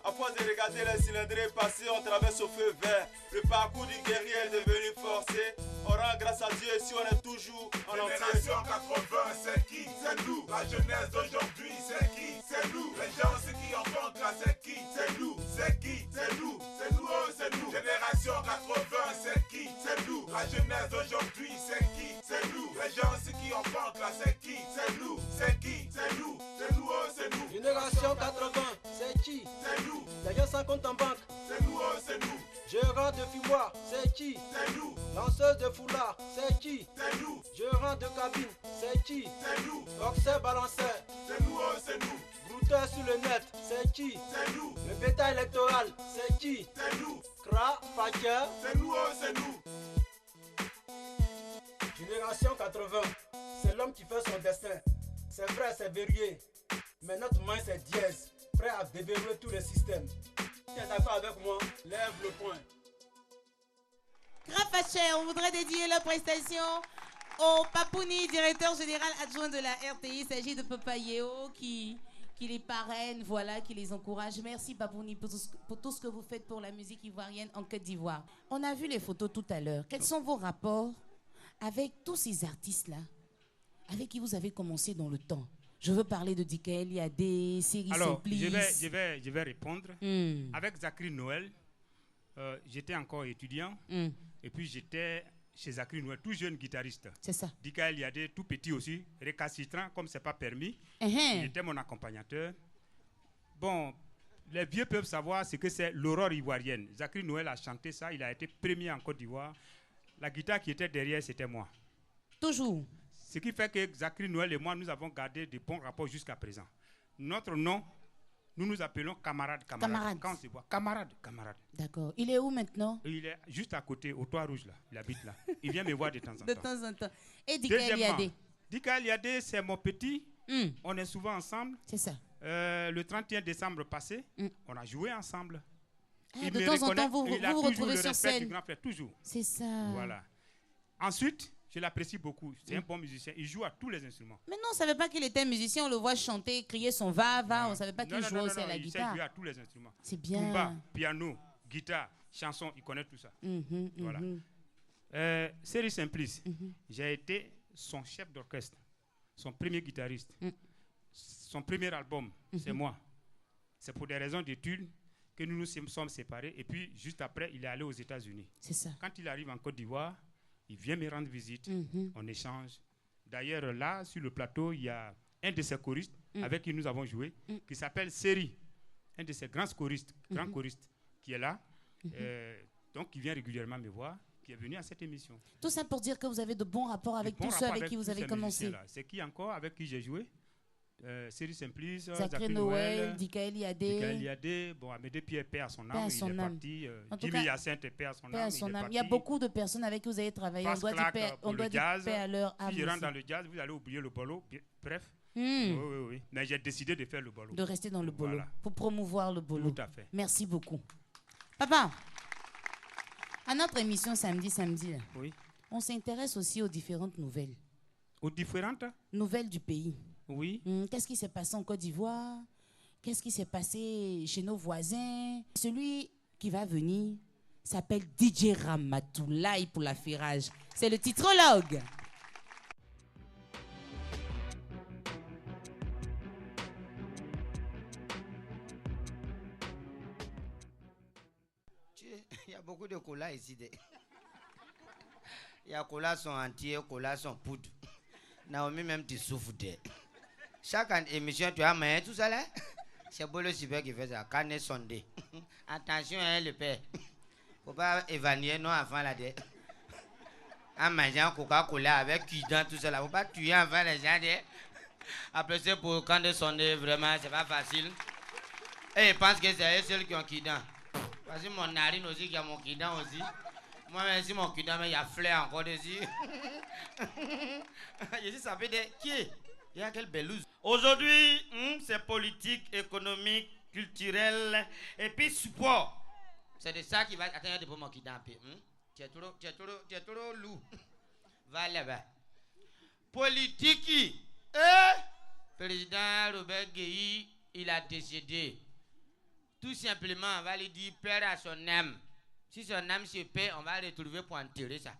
À force de regarder les cylindrés passer, on traverse au feu vert. Le parcours du guerrier est devenu forcé. On rend grâce à Dieu et si on est toujours en entier. Génération 80, c'est qui? C'est nous. La jeunesse d'aujourd'hui, c'est qui? C'est nous. Les gens, ceux qui en font là, c'est qui? C'est nous. C'est qui? C'est nous. C'est nous, oh, c'est nous. Génération 80, c'est qui? C'est nous. La jeunesse d'aujourd'hui, c'est qui? C'est nous. Les gens, ceux qui en font là, c'est qui? C'est nous. C'est qui? C'est nous. C'est nous, oh, c'est nous. Génération 80, c'est qui? C'est nous. Les gens sans compte en banque. C'est nous, oh, c'est nous. Gérant de fumoir, c'est qui? C'est nous. Lanceuse de foulard, c'est qui? C'est nous. Gérant de cabine, c'est qui? C'est nous. Boxeur balanceur, c'est nous, oh, c'est nous. Brouteur sur le net, c'est qui? C'est nous. Le bétail électoral, c'est qui? C'est nous. Kra, Faker, c'est nous, oh, c'est nous. Génération 80, c'est l'homme qui fait son destin. C'est vrai, c'est verrouillé. Mais notre main, c'est dièse. Prêt à déverrouiller tout le système. Tu es d'accord avec moi? Lève le poing. Grand Facher, on voudrait dédier la prestation au Papouni, directeur général adjoint de la RTI. Il s'agit de Papa Yeo qui les parraine, voilà, qui les encourage. Merci Papouni pour tout ce que vous faites pour la musique ivoirienne en Côte d'Ivoire. On a vu les photos tout à l'heure. Quels sont vos rapports avec tous ces artistes-là avec qui vous avez commencé dans le temps? Je veux parler de Dikael Yadé, Seri Simplice. Alors, je vais répondre. Avec Zachary Noël, j'étais encore étudiant. Et puis, j'étais chez Zachary Noël, tout jeune guitariste. C'est ça. Dikael Yadé, tout petit aussi, récalcitrant, comme ce n'est pas permis. Il était mon accompagnateur. Bon, les vieux peuvent savoir ce que c'est l'aurore ivoirienne. Zachary Noël a chanté ça, il a été premier en Côte d'Ivoire. La guitare qui était derrière, c'était moi. Toujours. Ce qui fait que Zachary Noël et moi, nous avons gardé de bons rapports jusqu'à présent. Notre nom, nous nous appelons camarades. Quand on se voit, camarades. D'accord. Il est où maintenant? Il est juste à côté, au Toit Rouge, là. Il habite là. Il vient me voir de temps en temps. De temps en temps. Et Dikael Yadé? Dikael Yadé, c'est mon petit. On est souvent ensemble. C'est ça. Le 31 décembre passé, on a joué ensemble. De temps en temps, vous vous retrouvez sur scène. Du grand frère, toujours. C'est ça. Voilà. Ensuite, je l'apprécie beaucoup. C'est un bon musicien. Il joue à tous les instruments. Mais non, on ne savait pas qu'il était musicien. On le voit chanter, crier son va-va. On ne savait pas qu'il jouait aussi à la guitare. Il sait jouer à tous les instruments. C'est bien. Tumba, piano, guitare, chanson, il connaît tout ça. Voilà. Seri Simplice, j'ai été son chef d'orchestre, son premier guitariste. Son premier album, c'est moi. C'est pour des raisons d'études que nous nous sommes séparés. Et puis, juste après, il est allé aux États-Unis. C'est ça. Quand il arrive en Côte d'Ivoire, il vient me rendre visite, on échange. D'ailleurs, là, sur le plateau, il y a un de ses choristes avec qui nous avons joué, qui s'appelle Seri, un de ses grands choristes, qui est là. Donc, il vient régulièrement me voir, qui est venu à cette émission. Tout ça pour dire que vous avez de bons rapports avec tous ceux avec qui vous avez commencé. C'est qui encore avec qui j'ai joué? Seri Simplice, Zachary Noël, Dikael Yadé. Bon, Amédée Pierre, paix à son âme, il est parti. Jimmy Hyacinthe, paix à son âme, il y a beaucoup de personnes avec qui vous avez travaillé. On doit dire paix à leur âme. Si je rentre dans le jazz, vous allez oublier le bolo. Bref. Oui. Mais j'ai décidé de faire le bolo. De rester dans le bolo. Voilà. Pour promouvoir le bolo. Tout à fait. Merci beaucoup. Papa, à notre émission samedi, là, on s'intéresse aussi aux différentes nouvelles. Aux différentes nouvelles du pays. Oui. Qu'est-ce qui s'est passé en Côte d'Ivoire? Qu'est-ce qui s'est passé chez nos voisins? Celui qui va venir s'appelle DJ Ramatoulaye pour l'affairage. C'est le titrologue. Il y a beaucoup de colas ici. Il y a colas sont entiers, colas sont poudre. Naomi même tu souffres de. Chaque émission tu as mais tout ça là. C'est Bolo Super qui fait ça. Carnet sondé. Attention hein le père. Faut pas évanouir non avant la dé. En mangeant Coca-Cola avec cuidant tout ça là. Faut pas tuer avant les gens de. Après c'est pour carnet sondé vraiment c'est pas facile. Et ils pensent que c'est ceux qui ont cuidant. Parce que mon narine aussi qui a mon cuidant aussi. Moi même si mon cuidant mais il y a fleur encore dessus. Je dis ça fait des qui est? Il y a quelle belouse. Aujourd'hui, c'est politique, économique, culturel et puis support. C'est de ça qui va... Attends, pour moi qui dampe. Tu es trop lourd. Va là-bas. Politique. Président Robert Guéhi, il a décédé. Tout simplement, on va lui dire père à son âme. Si son âme se paie, on va le retrouver pour enterrer ça.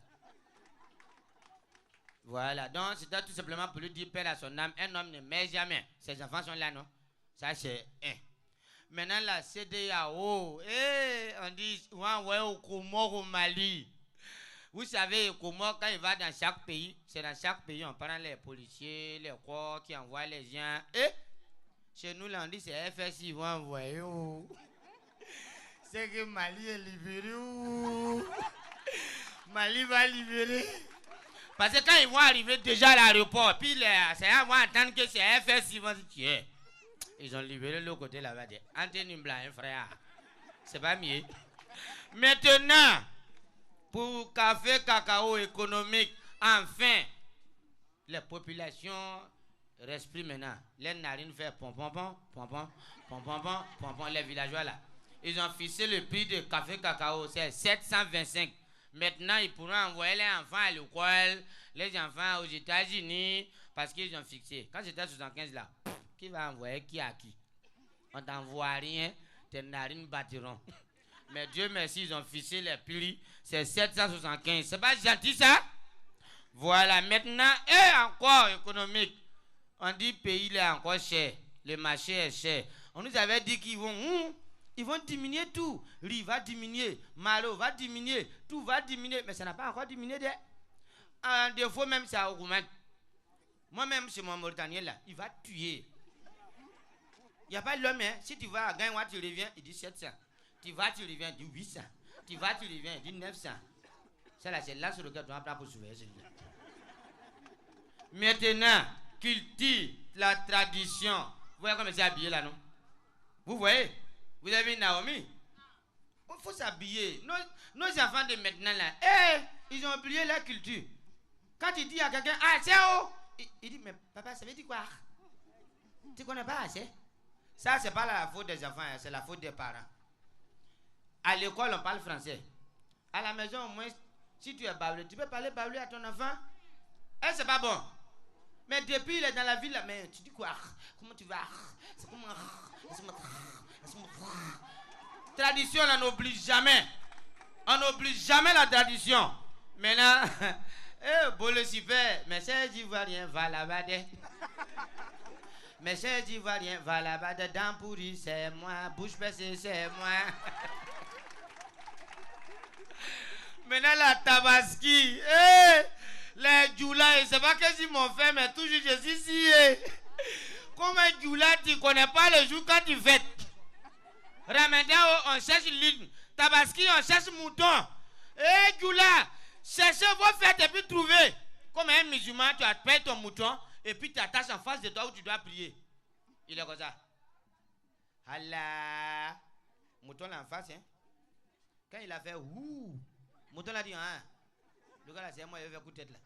Voilà, donc c'était tout simplement pour lui dire père à son âme. Un homme ne meurt jamais. Ses enfants sont là, non? Ça, c'est un. Maintenant, la CEDEAO, on dit, ouais, au Comores, au Mali. Vous savez, Comores, quand il va dans chaque pays, c'est dans chaque pays, on prend les policiers, les corps qui envoient les gens. Et chez nous, là, on dit, c'est FSI, ils vont envoyer. C'est que Mali est libéré. Mali va libérer. Parce que quand ils vont arriver déjà à l'aéroport, puis c'est à voir entendre que c'est FSI, ils vont dire, tiens. Ils ont libéré l'autre côté là-bas. Anthony Blanc, frère. C'est pas mieux. Maintenant, pour café, cacao économique, enfin, les populations respirent maintenant. Les narines font pom, les villageois là. Ils ont fixé le prix de café, cacao, c'est 725. Maintenant, ils pourront envoyer les enfants à l'école, les enfants aux États-Unis, parce qu'ils ont fixé. Quand j'étais à 75 là, qui va envoyer qui à qui? On t'envoie rien, tes narines battiront. Mais Dieu merci, ils ont fixé les prix, c'est 775. C'est pas gentil ça? Voilà, maintenant, et encore économique. On dit pays est encore cher, le marché est cher. On nous avait dit qu'ils vont diminuer tout. Riz va diminuer, malo va diminuer, tout va diminuer. Mais ça n'a pas encore diminué. En défaut, même ça augmente. Moi-même, chez mon Mauritanien, là, il va tuer. Il n'y a pas l'homme, hein. Si tu vas à Gaïwa, tu reviens, il dit 700. Tu vas, tu reviens, il dit 800. Tu vas, tu reviens, il dit 900. Ça là, c'est là sur lequel tu vas prendre pour surveiller. Maintenant, cultive la tradition. Vous voyez comment c'est habillé là, non? Vous voyez? Vous avez vu Naomi? Il faut s'habiller. Nos enfants de maintenant là, ils ont oublié la culture. Quand tu dis à quelqu'un, ah, c'est où? Il dit, mais papa, ça veut dire quoi? Tu connais pas assez? Ça, c'est pas la faute des enfants, c'est la faute des parents. À l'école, on parle français. À la maison, au moins, si tu es bablé, tu peux parler bablé à ton enfant? C'est pas bon. Mais depuis, il est dans la ville, là, mais tu dis quoi? Comment tu vas? C'est comment? Tradition, on n'oublie jamais. On n'oublie jamais la tradition. Maintenant, Bolo super, mais c'est Ivoirien, va là-bas. Mais c'est Ivoirien, va là-bas, dents pourries, c'est moi, bouche percée, c'est moi. Maintenant, la Tabaski, les Djoula, je sais pas qu'est-ce qu'ils m'ont fait, mais toujours je suis ici. Comme un Djoula, tu connais pas le jour quand tu fêtes. Ramadan, on cherche l'île. Tabaski, on cherche mouton. Djoula, cherchez vos fêtes et puis trouvez. Comme un musulman, tu appelles ton mouton et puis tu attaches en face de toi où tu dois prier. Il est comme ça. Allah. Mouton là en face, hein. Quand il a fait ouh, mouton l'a dit, hein. Le gars là, c'est moi, il va faire coup de tête là.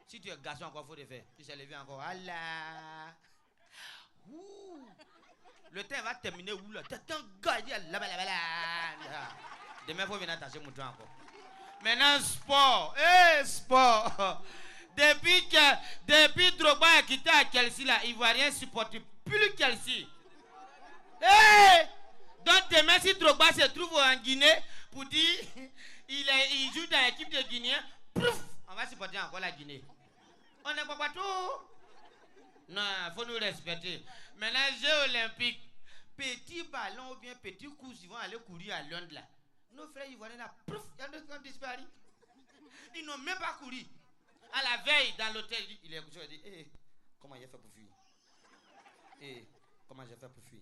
Si tu es garçon, encore, il faut le faire. Tu s'est levé encore. Allah. Ouh. Le temps va terminer où là? T'es un gars, il dit là. Demain, il faut venir attacher mon mouton encore. Maintenant, sport. Sport. Depuis Drogba a quitté à Chelsea là, Ivoirien supporte plus Chelsea. Donc demain, si Drogba se trouve en Guinée pour dire il joue dans l'équipe de Guinéens, on va supporter encore la Guinée. On n'est pas partout. Non, il faut nous respecter. Maintenant, Jeux olympiques, petit ballon ou bien petit coup, ils vont aller courir à Londres là. Nos frères ivoiriens là, ils ont disparu. Ils n'ont même pas couru. À la veille, dans l'hôtel, il est couché, il dit, comment j'ai fait pour fuir? Comment j'ai fait pour fuir?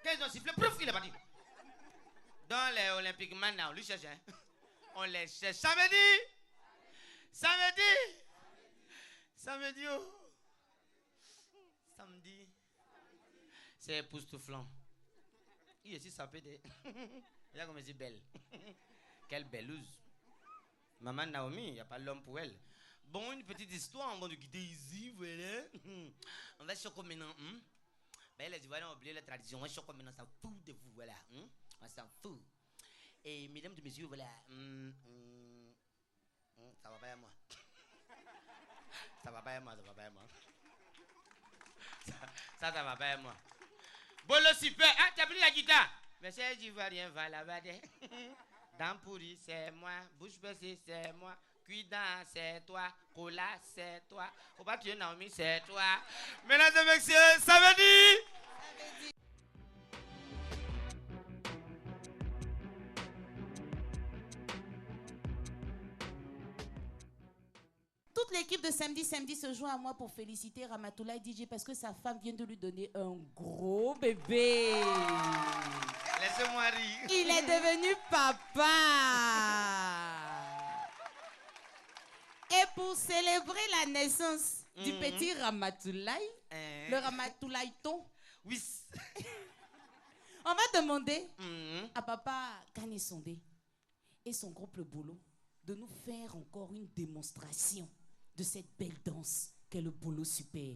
Quand ils ont sifflé, il est parti. Dans les Olympiques, maintenant, on les cherche. Hein? On les cherche. Samedi, samedi. C'est époustouflant. Il est si sapé de... Regarde comme elle est belle. Quelle belleuse. Maman Naomi, il n'y a pas l'homme pour elle. Bon, une petite histoire, on va nous quitter ici, voilà. On va choquer maintenant. Ben, les Ivoiriens ont oublié la tradition. On va choquer maintenant, ça fout de vous, voilà. On s'en fout. Et mesdames et messieurs, voilà. Ça va pas à moi. Ça va pas à moi, ça va pas à moi. Ça va pas à moi. Bolo super. Ah, t'as pris la guitare? Mais c'est Ivoirien, va là-bas. Dents pourries, c'est moi. Bouche baissée, c'est moi. Cuidant, c'est toi. Cola, c'est toi. Faut pas tuer Naomi, c'est toi. Mesdames et messieurs, ça veut dire. Toute l'équipe de Samedi se joint à moi pour féliciter Ramatoulaye DJ parce que sa femme vient de lui donner un gros bébé. Laissez-moi rire. Il est devenu papa. Et pour célébrer la naissance du petit Ramatoulaye, le Ramatoulaye-ton, oui. On va demander à papa Kane Sondé et son groupe Le Bolo de nous faire encore une démonstration de cette belle danse qu'est le Bolo Super.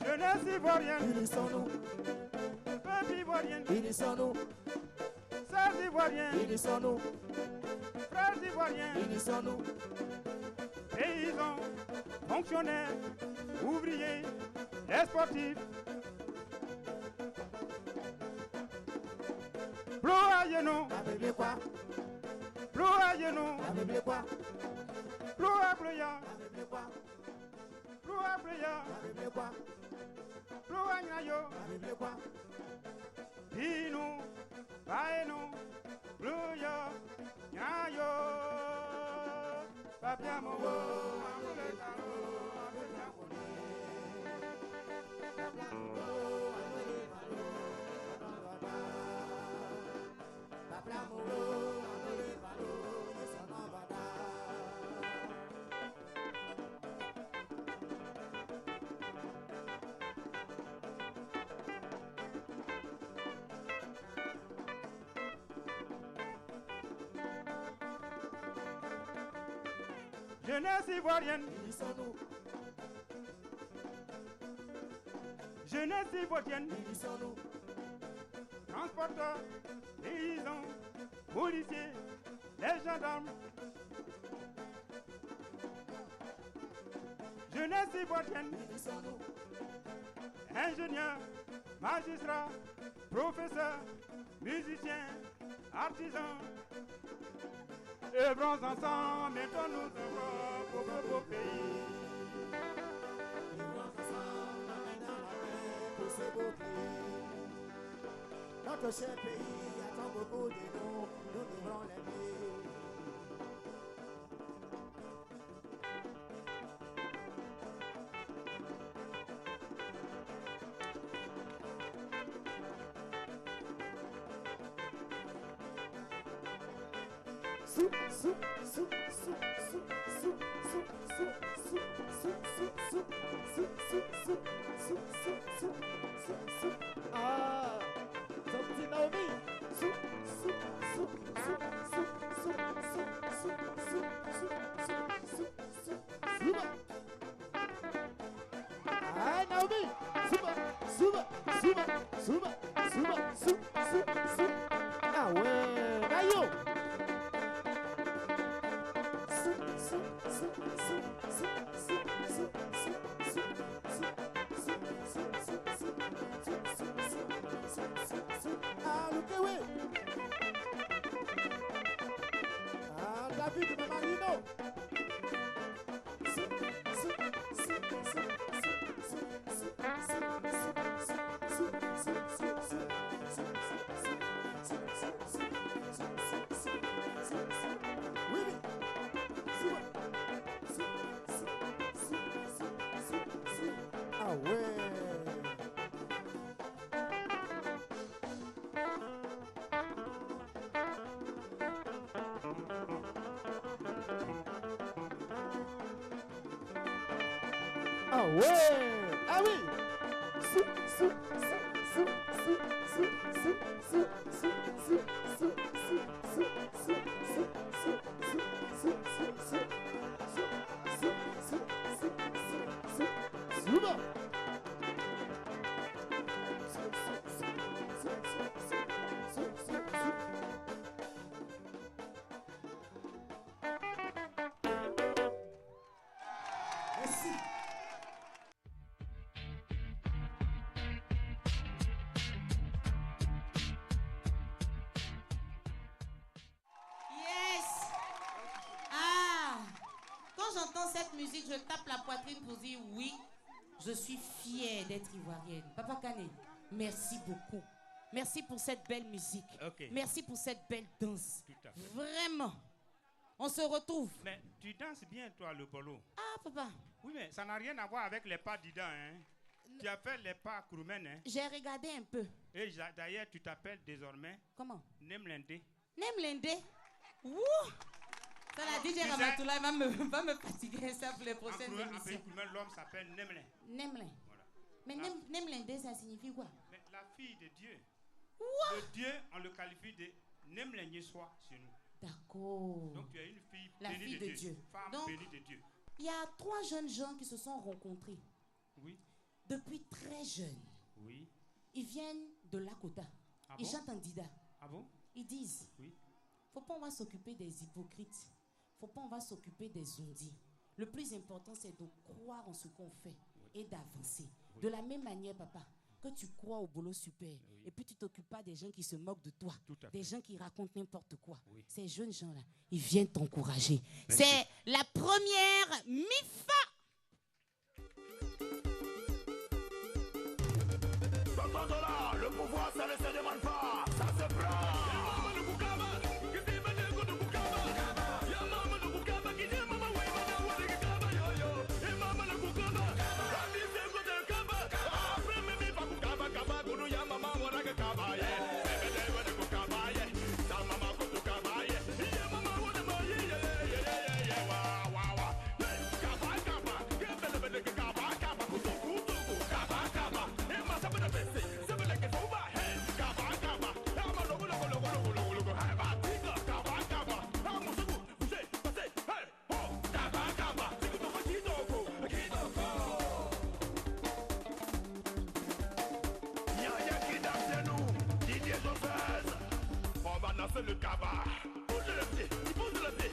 Jeunesse ivoirienne, unissons-nous. Peuple ivoirien, unissons-nous. Sœurs ivoiriens, unissons-nous. Frères ivoiriens, unissons-nous. Paysans, fonctionnaires, ouvriers, les sportifs. Ployez-nous, quoi? Ployez-nous, quoi? Ployez-nous, quoi? Ployez-nous, quoi? Dino, Baeno, Bluya, Yayo, Papiamo, Jeunesse ivoirienne, unissons-nous. Jeunesse ivoirienne, unissons-nous. Transporteurs, paysans, policiers, les gendarmes. Jeunesse ivoirienne, unissons-nous. Ingénieurs, magistrats, professeurs, musiciens, artisans. Œuvrons ensemble, mettons-nous encore pour le beau pays. Œuvrons ensemble, mettons la main pour ce beau pays. Notre cher pays attend beaucoup de nous, nous devrons l'aimer. Ah, Santi Naomi. Ah, Naomi. Suba. Ah ouais, Nayo. Ah, Lukewe. Ah, David Mamarino. Ah ouais. Ah ouais. Ah oui. Yes. Ah, quand j'entends cette musique, je tape la poitrine pour dire oui, je suis fière d'être ivoirienne. Papa Kane, merci beaucoup. Merci pour cette belle musique. Ok. Merci pour cette belle danse. Tout à fait. Vraiment. On se retrouve. Mais tu danses bien, toi, le bolo. Ah, papa. Oui, mais ça n'a rien à voir avec les pas d'Idan, hein. Tu as fait les pas Kroumen, hein. J'ai regardé un peu. Et d'ailleurs, tu t'appelles désormais Comment? Nemlende. Nemlende. Wouh! Ça, la DJ Tu sais- Ramatoula va me fatiguer ça pour les prochaines En émissions. pays Kroumen, l'homme s'appelle Nemlen. Nemlin. Voilà. Mais Nemlende, ça signifie quoi? Mais la fille de Dieu. What? Le Dieu, on le qualifie de Nemlen Yeswa chez nous. D'accord. Donc tu es une fille La bénie fille de, de Dieu. Femme Donc- bénie de Dieu. Il y a 3 jeunes gens qui se sont rencontrés. Oui. Depuis très jeunes. Oui. Ils viennent de Lakota. Ah Ils bon? chantent en dida. Ah bon? Ils disent, Oui. faut pas on va s'occuper des hypocrites. Faut pas on va s'occuper des zondis. Le plus important, c'est de croire en ce qu'on fait et d'avancer. De la même manière, papa, que tu crois au boulot super et puis tu t'occupes pas des gens qui se moquent de toi, des gens qui racontent n'importe quoi. Ces jeunes gens-là, ils viennent t'encourager. C'est la première MIFA. Là, le pouvoir, ça ne se demande pas, ça se prend. C'est le cabas. Pousse le pied, pousse le pied.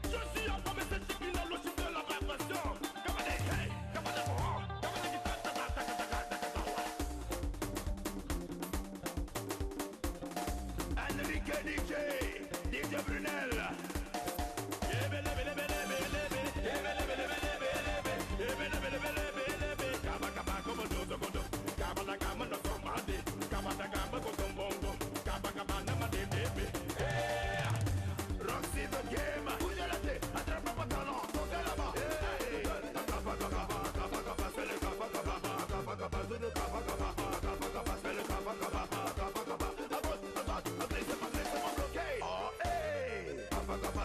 Je suis en train de me sentir qu'il a le chiffre de la répression. Enrique DJ Brunel. Roxy the game. Attrape mon talent, toquez là-bas. Oh, hey.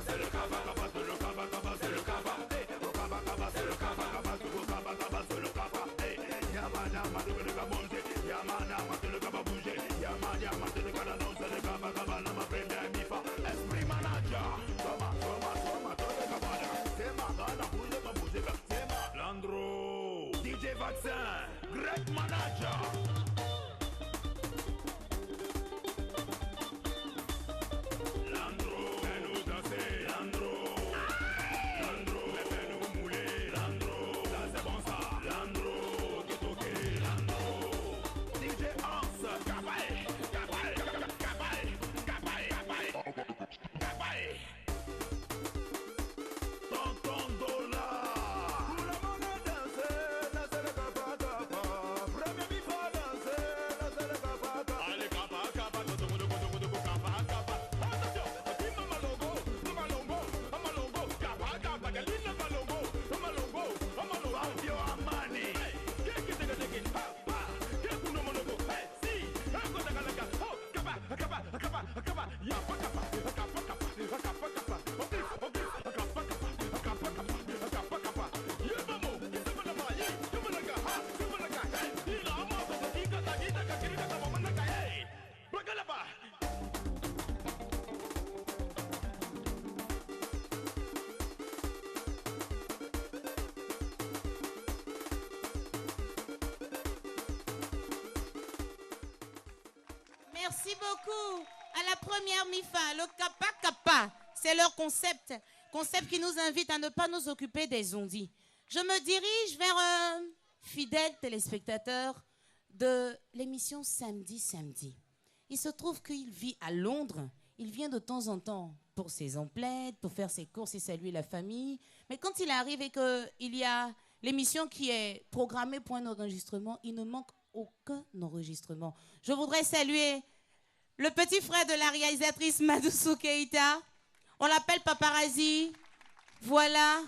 Merci beaucoup à la première MIFA, le Kappa Kappa. C'est leur concept qui nous invite à ne pas nous occuper des ondis. Je me dirige vers un fidèle téléspectateur de l'émission Samedi. Il se trouve qu'il vit à Londres. Il vient de temps en temps pour ses emplettes, pour faire ses courses et saluer la famille. Mais quand il arrive et qu'il y a l'émission qui est programmée pour un enregistrement, il ne manque aucun enregistrement. Je voudrais saluer le petit frère de la réalisatrice Madoussou Keïta. On l'appelle Paparazzi. Voilà.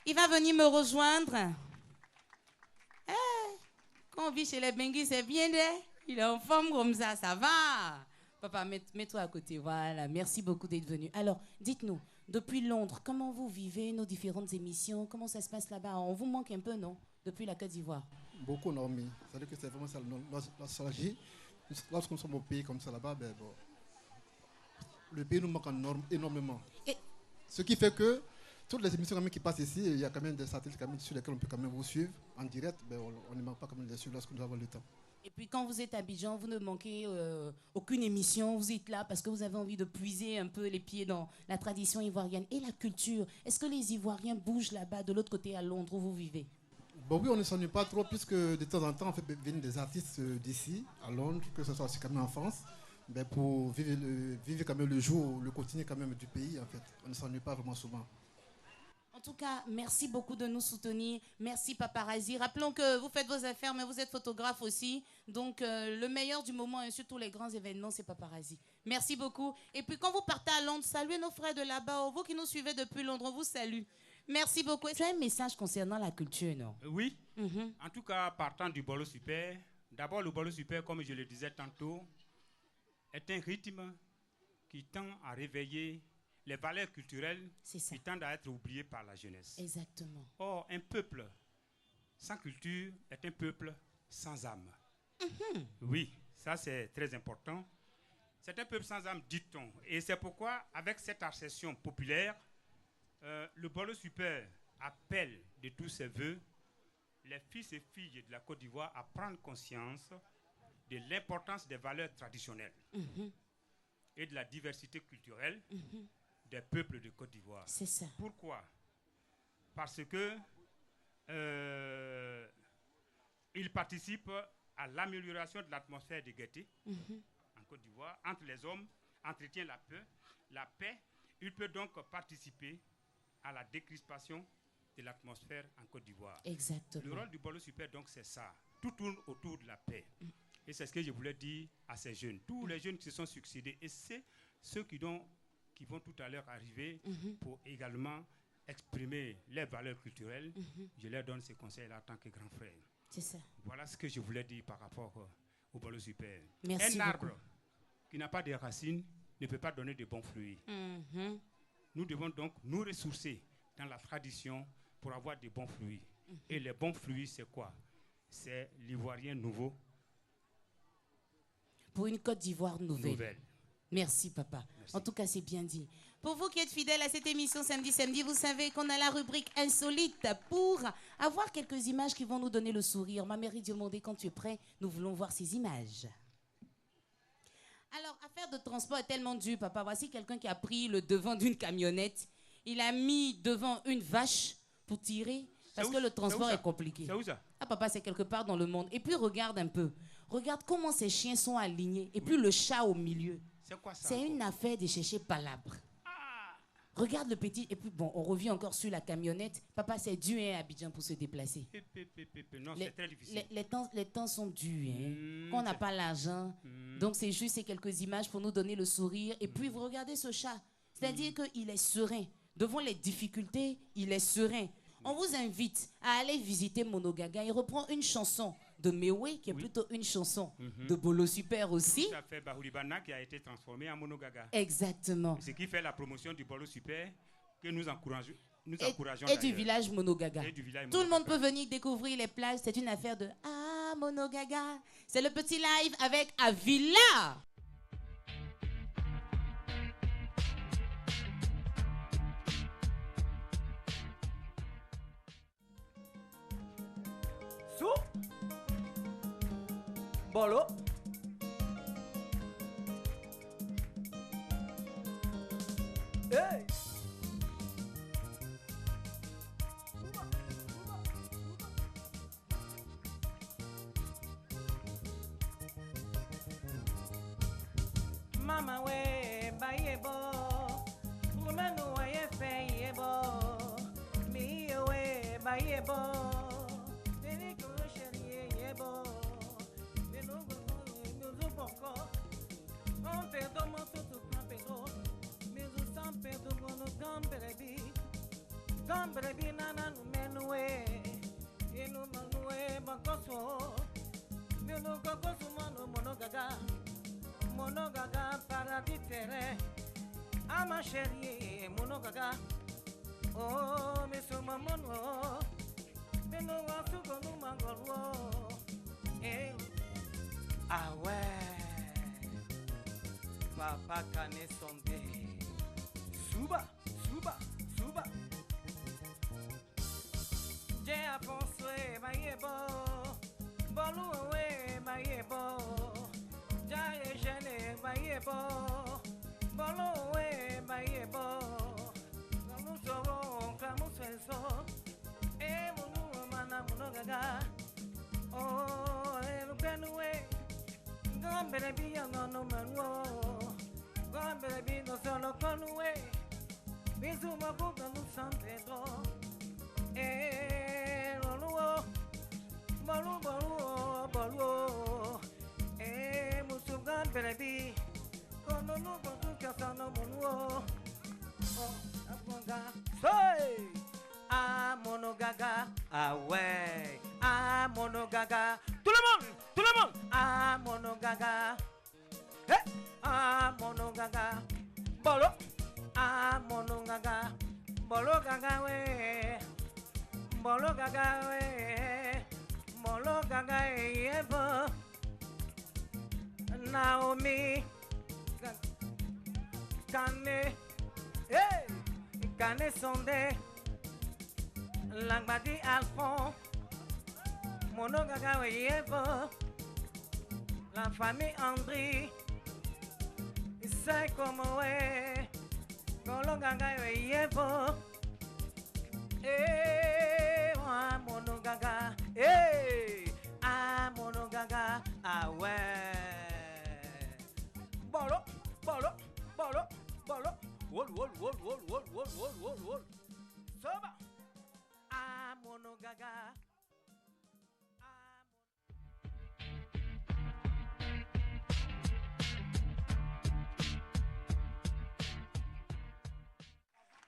Il va venir me rejoindre. Quand on vit chez les Benguis, c'est bien, il est en forme comme ça va. Papa, mets-toi à côté. Voilà. Merci beaucoup d'être venu. Alors, dites-nous, depuis Londres, comment vous vivez nos différentes émissions? Comment ça se passe là-bas? On vous manque un peu, non? Depuis la Côte d'Ivoire. Beaucoup, non, mais c'est-à-dire que c'est vraiment ça, la nostalgie. Lorsque nous sommes au pays comme ça là-bas, ben, bon, le pays nous manque énormément. Ce qui fait que toutes les émissions quand même qui passent ici, il y a quand même des satellites quand même sur lesquels on peut quand même vous suivre en direct. Ben, on ne manque pas quand même de les suivre lorsque nous avons le temps. Et puis quand vous êtes à Abidjan, vous ne manquez aucune émission. Vous êtes là parce que vous avez envie de puiser un peu les pieds dans la tradition ivoirienne et la culture. Est-ce que les Ivoiriens bougent là-bas de l'autre côté à Londres où vous vivez? Bon, oui, on ne s'ennuie pas trop puisque de temps en temps, on fait venir des artistes d'ici, à Londres, que ce soit aussi quand même en France, ben pour vivre quand même le jour, le quotidien quand même du pays, en fait. On ne s'ennuie pas vraiment souvent. En tout cas, merci beaucoup de nous soutenir. Merci Paparazzi. Rappelons que vous faites vos affaires, mais vous êtes photographe aussi. Donc, le meilleur du moment et surtout les grands événements, c'est Paparazzi. Merci beaucoup. Et puis, quand vous partez à Londres, saluez nos frères de là-bas. Vous qui nous suivez depuis Londres, on vous salue. Merci beaucoup. Tu as un message concernant la culture, non? Oui. En tout cas, partant du Bolo Super, d'abord, le Bolo Super, comme je le disais tantôt, est un rythme qui tend à réveiller les valeurs culturelles qui tendent à être oubliées par la jeunesse. Exactement. Or, un peuple sans culture est un peuple sans âme. Oui, ça c'est très important. C'est un peuple sans âme, dit-on. Et c'est pourquoi, avec cette accession populaire, le Bolo Super appelle de tous ses voeux les fils et filles de la Côte d'Ivoire à prendre conscience de l'importance des valeurs traditionnelles et de la diversité culturelle des peuples de Côte d'Ivoire. C'est ça. Pourquoi? Parce que il participe à l'amélioration de l'atmosphère de gaieté en Côte d'Ivoire entre les hommes, entretient la paix. Il peut donc participer à la décrispation de l'atmosphère en Côte d'Ivoire. Exactement. Le rôle du Bolo Super, donc, c'est ça. Tout tourne autour de la paix. Et c'est ce que je voulais dire à ces jeunes. Tous les jeunes qui se sont succédés, et c'est ceux qui vont tout à l'heure arriver pour également exprimer les valeurs culturelles. Je leur donne ces conseils-là en tant que grand frère. C'est ça. Voilà ce que je voulais dire par rapport au Bolo Super. Merci Un arbre beaucoup. qui n'a pas de racines ne peut pas donner de bons fruits. Nous devons donc nous ressourcer dans la tradition pour avoir de bons fruits. Et les bons fruits, c'est quoi? C'est l'ivoirien nouveau. Pour une Côte d'Ivoire nouvelle. Merci, papa. Merci. En tout cas, c'est bien dit. Pour vous qui êtes fidèles à cette émission Samedi, vous savez qu'on a la rubrique insolite pour avoir quelques images qui vont nous donner le sourire. Ma mère Diomondé, quand tu es prêt, nous voulons voir ces images. Alors, affaire de transport est tellement dure, papa. Voici quelqu'un qui a pris le devant d'une camionnette. Il a mis devant une vache pour tirer parce que le transport est compliqué. C'est où ça? Ah, papa, c'est quelque part dans le monde. Et puis, regarde un peu. Regarde comment ces chiens sont alignés. Et puis, le chat au milieu. C'est quoi ça? C'est une affaire de chercher palabre. Regarde le petit. Et puis, bon, on revient encore sur la camionnette. Papa, c'est dur à Abidjan pour se déplacer. Non, c'est très difficile. Les temps sont durs. Quand on n'a pas l'argent. Donc, c'est juste ces quelques images pour nous donner le sourire. Et puis, vous regardez ce chat. C'est-à-dire qu'il est serein. Devant les difficultés, il est serein. On vous invite à aller visiter Monogaga. Il reprend une chanson de Mewe, qui est plutôt une chanson de Bolo Super aussi. Ça fait Bahoulibana qui a été transformé en Monogaga. Exactement. Ce qui fait la promotion du Bolo Super que nous encourageons. Et du village Monogaga. Tout le monde peut venir découvrir les plages. C'est une affaire de Monogaga. C'est le petit live avec Avila. Bolo Mama we bayebo, umenu waye feyebo, mi we bayebo, nini kusheri yebo, ninu boko, on pedo moto pedo, mizu sam pedo gono gamberebi nana numenue, inu manue bakoso, minu kokosu mano monogaga paraditere, ama chérie monogaga, oh misuma mono, minu wasu gonu mangolo, ah ouais, papa kane sonde, suba. J'ai à penser, maïebo, boloué, maïebo, j'ai gêné, maïebo, boloué, maïebo, nous serons comme nous et mon mana monogaga, oh, et nous canoué, gamberebi, non, gamberebi, nous sommes canoué, bisous, ma boucle, nous sommes Pedro. Bolu, musugan berebi, kono no bodu kasano monuo, aponga, soy, monogaga, ah ouais, monogaga, tout le monde, monogaga, monogaga, bolo, monogaga, bolo gaga we. Molo gaga Eva Naomi Kane Sonde Langbadi Alphon Mono gaga Eva la famille Andri c'est comme Molo gaga Eva monogaga, monogaga, ah ouais. Bolo, wol. Soba, monogaga.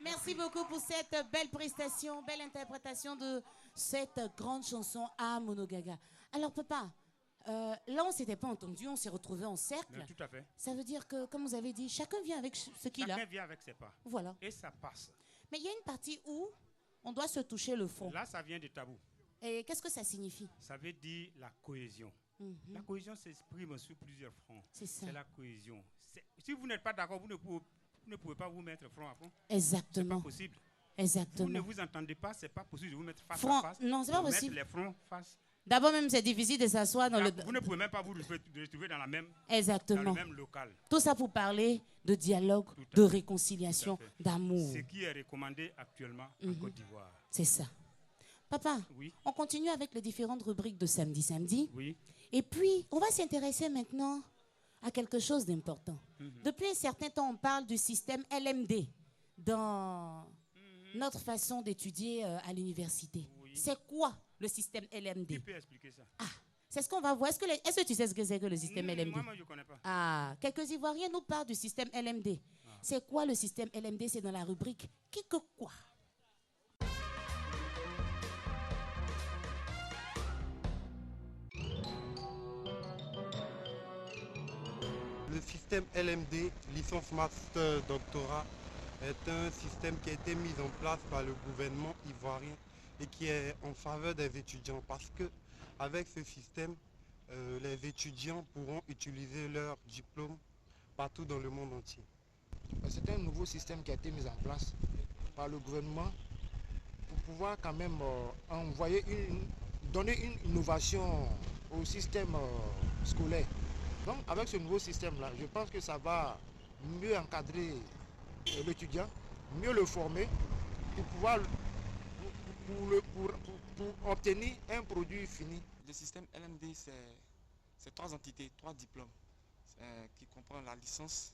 Merci beaucoup pour cette belle prestation, belle interprétation de cette grande chanson à Monogaga. Alors papa, là on s'était pas entendu, on s'est retrouvés en cercle. Tout à fait. Ça veut dire que, comme vous avez dit, chacun vient avec ce qu'il a. Chacun vient avec ses pas. Voilà. Et ça passe. Mais il y a une partie où on doit se toucher le fond. Là, ça vient de tabou. Et qu'est-ce que ça signifie? Ça veut dire la cohésion. La cohésion s'exprime sur plusieurs fronts. C'est ça. C'est la cohésion. Si vous n'êtes pas d'accord, vous ne pouvez pas vous mettre front à front. Exactement. C'est pas possible. Exactement. Vous ne vous entendez pas, c'est pas possible de vous mettre face front, à face. non, c'est pas possible. Mettre les fronts face. D'abord même, c'est difficile de s'asseoir dans le... Vous ne pouvez même pas vous retrouver dans la même... Exactement. Dans le même local. Tout ça pour parler de dialogue, de réconciliation, d'amour. Ce qui est recommandé actuellement en Côte d'Ivoire. C'est ça. Papa, oui. On continue avec les différentes rubriques de samedi. Oui. Et puis, on va s'intéresser maintenant à quelque chose d'important. Depuis un certain temps, on parle du système LMD dans notre façon d'étudier à l'université. Oui. C'est quoi le système LMD? Tu peux expliquer ça? C'est ce qu'on va voir. Est-ce que tu sais ce que c'est que le système LMD? Moi, je ne connais pas. Quelques Ivoiriens nous parlent du système LMD. C'est quoi le système LMD? C'est dans la rubrique Qui que quoi? Le système LMD, licence master doctorat, est un système qui a été mis en place par le gouvernement ivoirien et qui est en faveur des étudiants parce que avec ce système, les étudiants pourront utiliser leur diplôme partout dans le monde entier. C'est un nouveau système qui a été mis en place par le gouvernement pour pouvoir quand même donner une innovation au système scolaire. Donc avec ce nouveau système-là, je pense que ça va mieux encadrer l'étudiant, mieux le former pour pouvoir pour obtenir un produit fini. Le système LMD, c'est 3 entités, 3 diplômes qui comprennent la licence,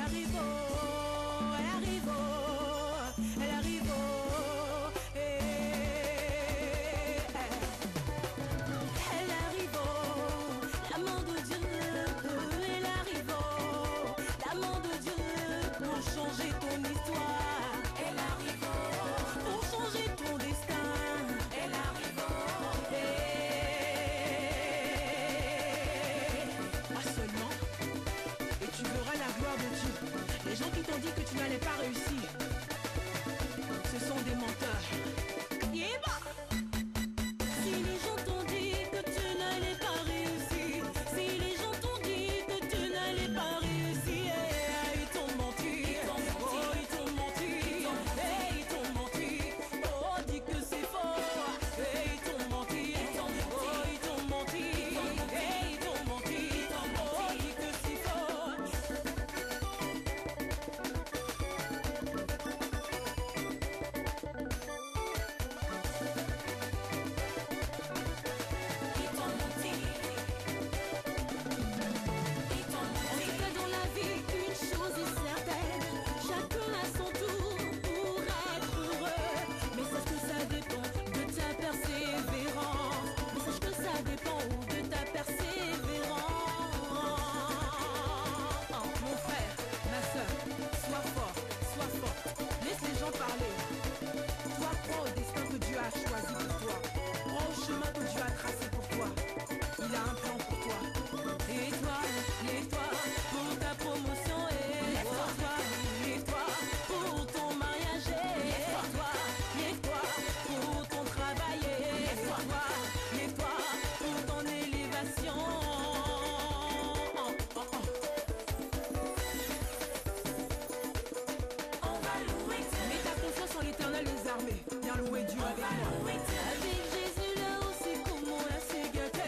Seigneur éternel des armées, viens louer Dieu avec moi. Avec Jésus là-haut, c'est comment la c'est gâté.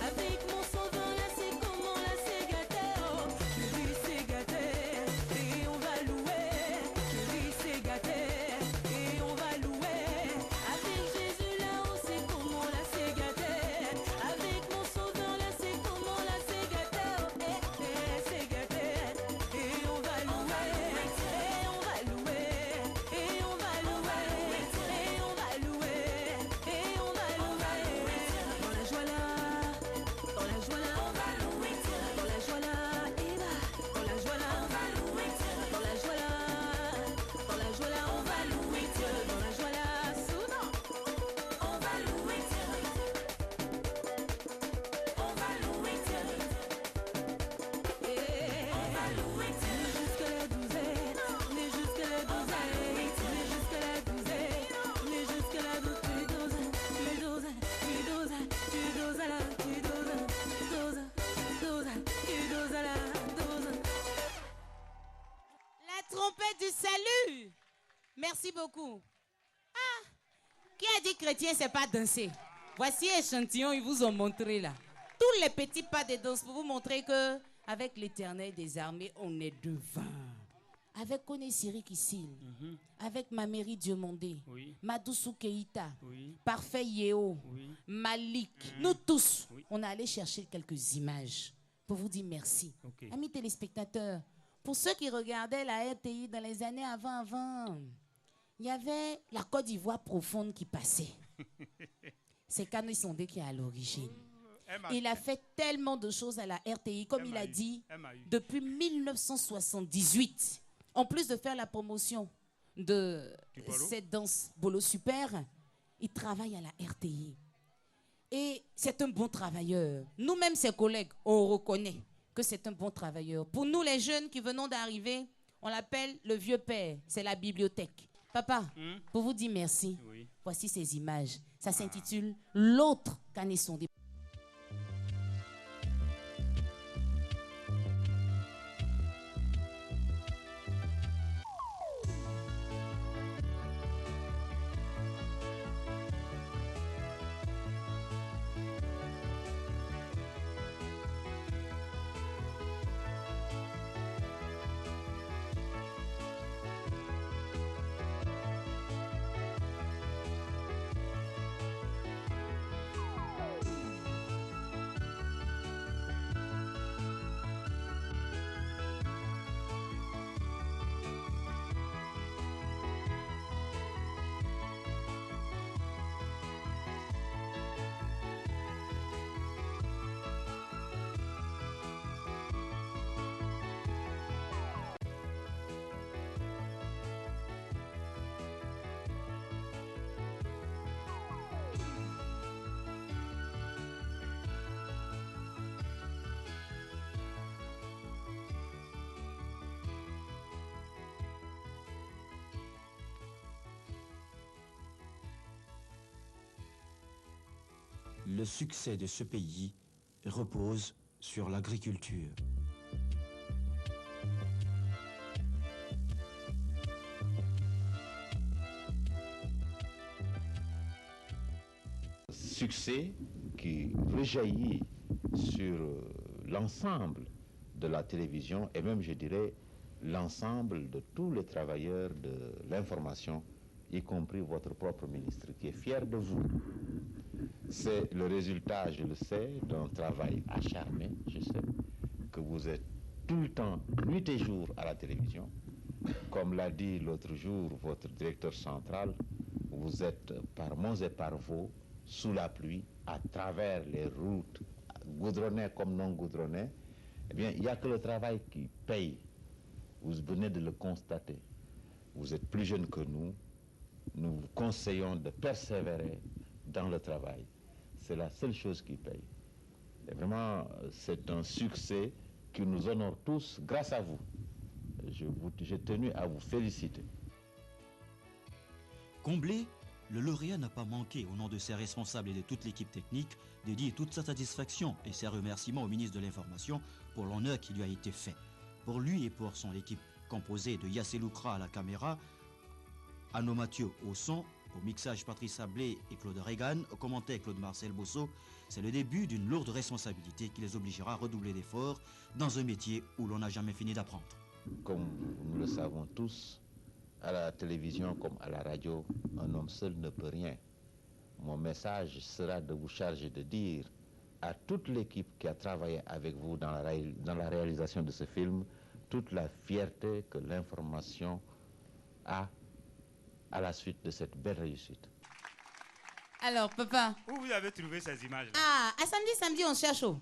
Avec mon sauveur là, c'est comment la c'est gâté. Oh, Jésus c'est gâté, et on va louer. Jésus c'est gâté, et on va louer. Avec Jésus là-haut, c'est comment la c'est gâté. Avec mon sauveur là, c'est comment la c'est gâté. Oh, c'est gâté, et on va louer. Et on va louer, et on va louer, et on va louer, et on va louer. Dans la joie là, dans la joie là, on va louer. Dans la joie là, et là, dans la joie là, on va louer. Dans la joie là, dans la joie là, on va louer Dieu. Dans la joie là, soudain, on va louer Dieu. On va louer Dieu. On va louer Dieu. Jusqu'à la douzaine, on est jusqu'à la douzaine, on est jusqu'à la douzaine, on est jusqu'à la douzaine, La trompette du salut. Merci beaucoup. Ah, qui a dit chrétien, c'est pas danser? Voici échantillon, ils vous ont montré là. Tous les petits pas de danse pour vous montrer que avec l'Éternel des armées, on est devant. Avec Kone Siri Kissil, avec Mameri Diomondé, Oui. Madoussou Keïta, Oui. Parfait Yeo, Oui. Malik, nous tous, on est allé chercher quelques images pour vous dire merci. Ok. Amis téléspectateurs, pour ceux qui regardaient la RTI dans les années avant, il y avait la Côte d'Ivoire profonde qui passait. C'est Kane Sondé qui est à l'origine. Il a fait tellement de choses à la RTI, comme il a dit, depuis 1978. En plus de faire la promotion de cette danse Bolo Super, il travaille à la RTI. Et c'est un bon travailleur. Nous-mêmes, ses collègues, on reconnaît que c'est un bon travailleur. Pour nous, les jeunes qui venons d'arriver, on l'appelle le vieux père. C'est la bibliothèque. Papa, pour vous dire merci, voici ces images. Ça s'intitule « L'autre Kane Sondé ». Le succès de ce pays repose sur l'agriculture. Succès qui rejaillit sur l'ensemble de la télévision et même, je dirais, l'ensemble de tous les travailleurs de l'information, y compris votre propre ministre, qui est fier de vous. C'est le résultat, je le sais, d'un travail acharné. Je sais que vous êtes tout le temps, nuit et jour, à la télévision. Comme l'a dit l'autre jour votre directeur central, vous êtes par monts et par vaux, sous la pluie, à travers les routes, goudronnées comme non goudronnées. Eh bien, il n'y a que le travail qui paye. Vous venez de le constater. Vous êtes plus jeune que nous. Nous vous conseillons de persévérer dans le travail. C'est la seule chose qui paye. Et vraiment, c'est un succès qui nous honore tous grâce à vous. J'ai tenu à vous féliciter. Comblé, le lauréat n'a pas manqué, au nom de ses responsables et de toute l'équipe technique, de dire toute sa satisfaction et ses remerciements au ministre de l'Information pour l'honneur qui lui a été fait. Pour lui et pour son équipe composée de Yassé Loukra à la caméra, Anno Mathieu au son, au mixage Patrice Sablé et Claude Regan, au commentaire Claude Marcel Bosso. C'est le début d'une lourde responsabilité qui les obligera à redoubler d'efforts dans un métier où l'on n'a jamais fini d'apprendre. Comme nous le savons tous, à la télévision comme à la radio, un homme seul ne peut rien. Mon message sera de vous charger de dire à toute l'équipe qui a travaillé avec vous dans la réalisation de ce film, toute la fierté que l'information a à la suite de cette belle réussite. Alors, papa. Où vous avez trouvé ces images-là? Ah, à samedi, on cherche où?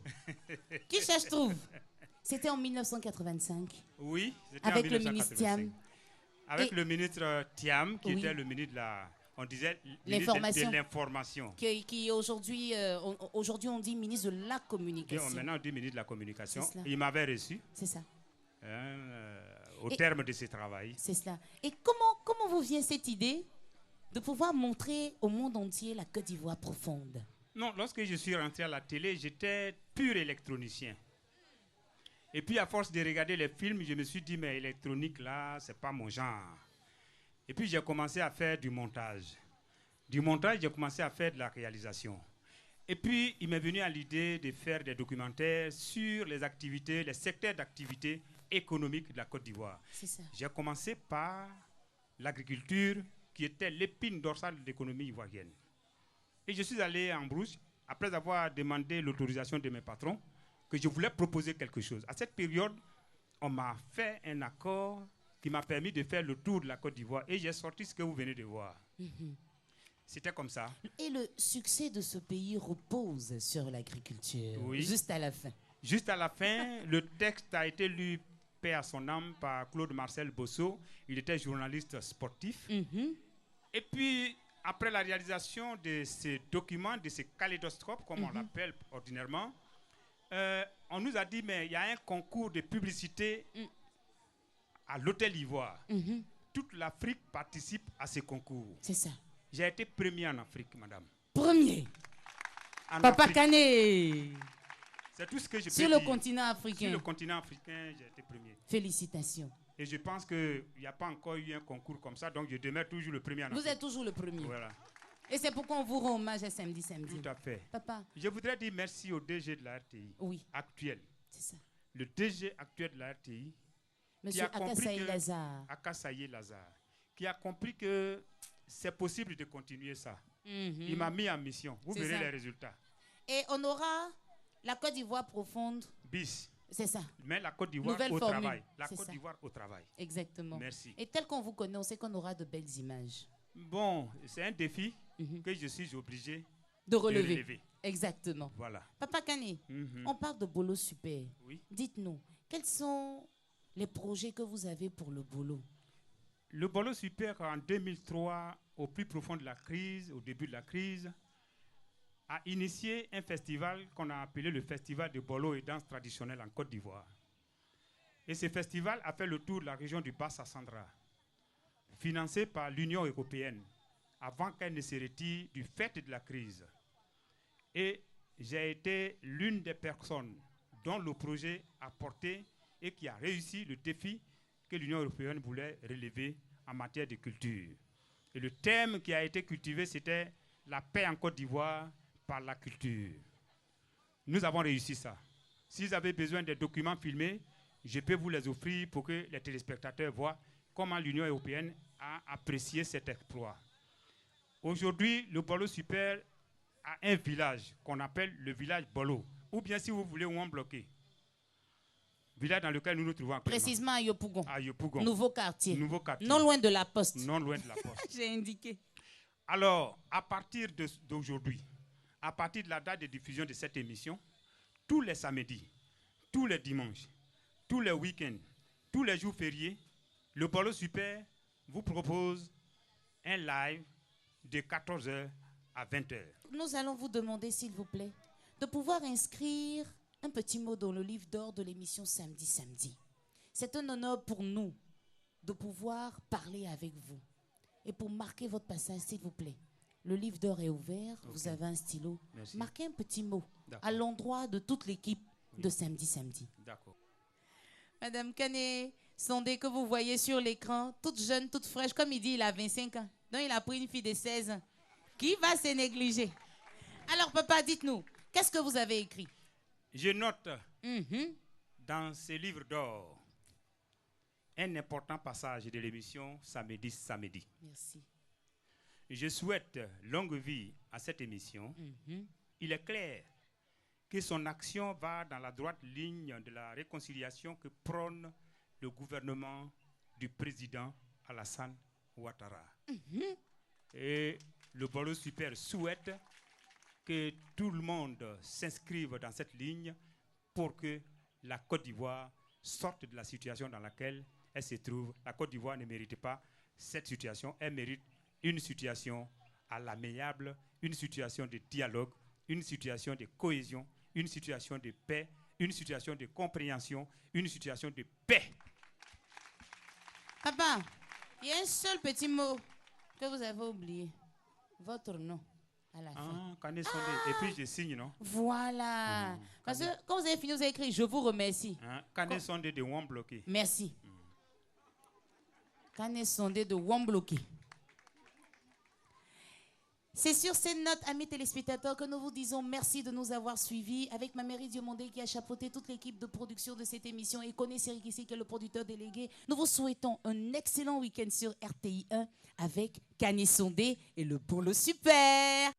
Qui cherche trouve. C'était en 1985. Oui, c'était avec en 1985. le ministre Thiam. Avec Et- le ministre Thiam, qui Oui. était le ministre de la... On disait L'information. de l'information. Qui aujourd'hui, aujourd'hui, on dit ministre de la Et communication. maintenant, on dit ministre de la communication. C'est cela. Il m'avait reçu. C'est ça. Au Et- terme de ce travail. C'est cela. Et comment vous vient cette idée de pouvoir montrer au monde entier la Côte d'Ivoire profonde? Non, lorsque je suis rentré à la télé, j'étais pur électronicien. Et puis, à force de regarder les films, je me suis dit, mais électronique, là, c'est pas mon genre. Et puis, j'ai commencé à faire du montage. Du montage, j'ai commencé à faire de la réalisation. Et puis, il m'est venu à l'idée de faire des documentaires sur les activités, les secteurs d'activité économique de la Côte d'Ivoire. C'est ça. J'ai commencé par l'agriculture, qui était l'épine dorsale de l'économie ivoirienne. Et je suis allé en brousse, après avoir demandé l'autorisation de mes patrons, que je voulais proposer quelque chose. À cette période, on m'a fait un accord qui m'a permis de faire le tour de la Côte d'Ivoire et j'ai sorti ce que vous venez de voir. Mhm. C'était comme ça. Et le succès de ce pays repose sur l'agriculture. Oui. Juste à la fin. Juste à la fin, le texte a été lu, paix à son âme, par Claude Marcel Bosso. Il était journaliste sportif. Et puis, après la réalisation de ces documents, de ces kaléidoscopes, comme on l'appelle ordinairement, on nous a dit, mais il y a un concours de publicité à l'Hôtel Ivoire. Toute l'Afrique participe à ce concours. C'est ça. J'ai été premier en Afrique, madame. Premier. En Papa Afrique. Cané. C'est tout ce que je peux Sur dire. le continent africain. Sur le continent africain, j'ai été premier. Félicitations. Et je pense qu'il n'y a pas encore eu un concours comme ça, donc je demeure toujours le premier en Vous Afrique. êtes toujours le premier. Voilà. Et c'est pourquoi on vous rend hommage à samedi. Tout à fait. Papa. Je voudrais dire merci au DG de la RTI actuel. C'est ça. Le DG actuel de la RTI. Monsieur Akasaye Lazare. Akasaye Lazare. Qui a compris que c'est possible de continuer ça. Mhm. Il m'a mis en mission. Vous C'est verrez ça. les résultats. Et on aura la Côte d'Ivoire profonde. Bis. C'est ça. Mais la Côte d'Ivoire Nouvelle au formule. travail. La C'est Côte ça. d'Ivoire au travail. Exactement. Merci. Et tel qu'on vous connaît, on sait qu'on aura de belles images. Bon, c'est un défi que je suis obligé De relever. Exactement. Voilà. Papa Kane, Mhm. on parle de Bolo Super. Oui. Dites-nous, quels sont les projets que vous avez pour le Bolo? Le Bolo Super, en 2003, au plus profond de la crise, au début de la crise, a initié un festival qu'on a appelé le Festival de Bolo et danse traditionnelle en Côte d'Ivoire. Et ce festival a fait le tour de la région du Bas-Sassandra, financé par l'Union européenne, avant qu'elle ne se retire du fait de la crise. Et j'ai été l'une des personnes dont le projet a porté et qui a réussi le défi que l'Union européenne voulait relever en matière de culture. Et le thème qui a été cultivé, c'était la paix en Côte d'Ivoire par la culture. Nous avons réussi ça. Si vous avez besoin de documents filmés, je peux vous les offrir pour que les téléspectateurs voient comment l'Union européenne a apprécié cet exploit. Aujourd'hui, le Bolo Super a un village qu'on appelle le village Bolo, ou bien si vous voulez, où on bloqué. Village dans lequel nous nous trouvons actuellement. Précisément à Yopougon. À Yopougon. Nouveau quartier. Nouveau quartier. Non loin de la poste. Non loin de la poste. J'ai indiqué. Alors, à partir d'aujourd'hui, à partir de la date de diffusion de cette émission, tous les samedis, tous les dimanches, tous les week-ends, tous les jours fériés, le Bolo Super vous propose un live de 14h à 20h. Nous allons vous demander, s'il vous plaît, de pouvoir inscrire un petit mot dans le livre d'or de l'émission Samedi. C'est un honneur pour nous de pouvoir parler avec vous. Et pour marquer votre passage, s'il vous plaît, le livre d'or est ouvert, vous avez un stylo. Merci. Marquez un petit mot D'accord. à l'endroit de toute l'équipe de Samedi. D'accord. Madame Kane Sondé, que vous voyez sur l'écran, toute jeune, toute fraîche, comme il dit, il a 25 ans. Donc, il a pris une fille de 16 ans. Qui va se négliger? Alors, papa, dites-nous, qu'est-ce que vous avez écrit? Je note dans ce livre d'or un important passage de l'émission Samedi. Merci. Je souhaite longue vie à cette émission. Il est clair que son action va dans la droite ligne de la réconciliation que prône le gouvernement du président Alassane Ouattara. Et le Bolo Super souhaite que tout le monde s'inscrive dans cette ligne pour que la Côte d'Ivoire sorte de la situation dans laquelle elle se trouve. La Côte d'Ivoire ne mérite pas cette situation. Elle mérite une situation à l'amiable, une situation de dialogue, une situation de cohésion, une situation de paix, une situation de compréhension, une situation de paix. Papa, il y a un seul petit mot que vous avez oublié. Votre nom à la fin. Kane Sondé. Et puis je signe, non? Voilà. Parce que quand vous avez fini, vous avez écrit « Je vous remercie ». Kane Sondé de Wambloqué. Merci. Kane Sondé de Wambloqué. C'est sur ces notes, amis téléspectateurs, que nous vous disons merci de nous avoir suivis. Avec ma mairie Diomondé qui a chapeauté toute l'équipe de production de cette émission et connaît Serikissi qui est le producteur délégué. Nous vous souhaitons un excellent week-end sur RTI 1 avec Kane Sondé et le Bolo Super.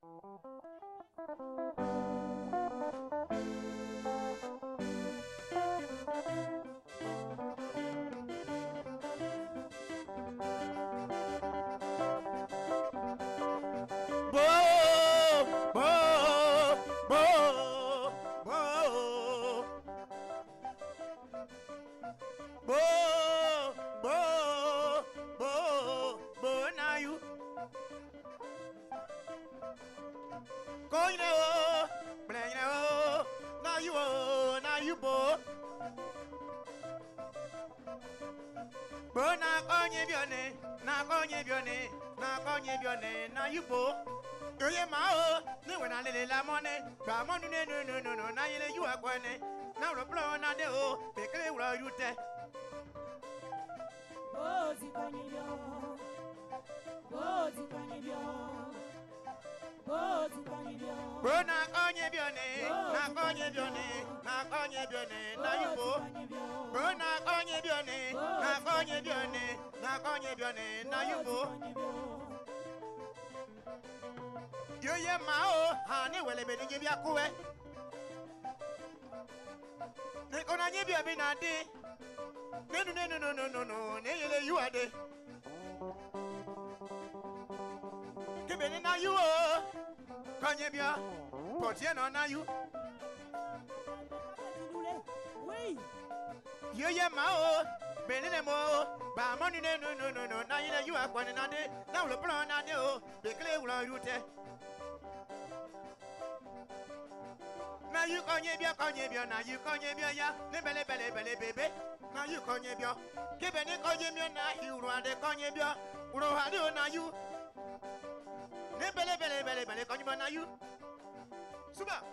Suba.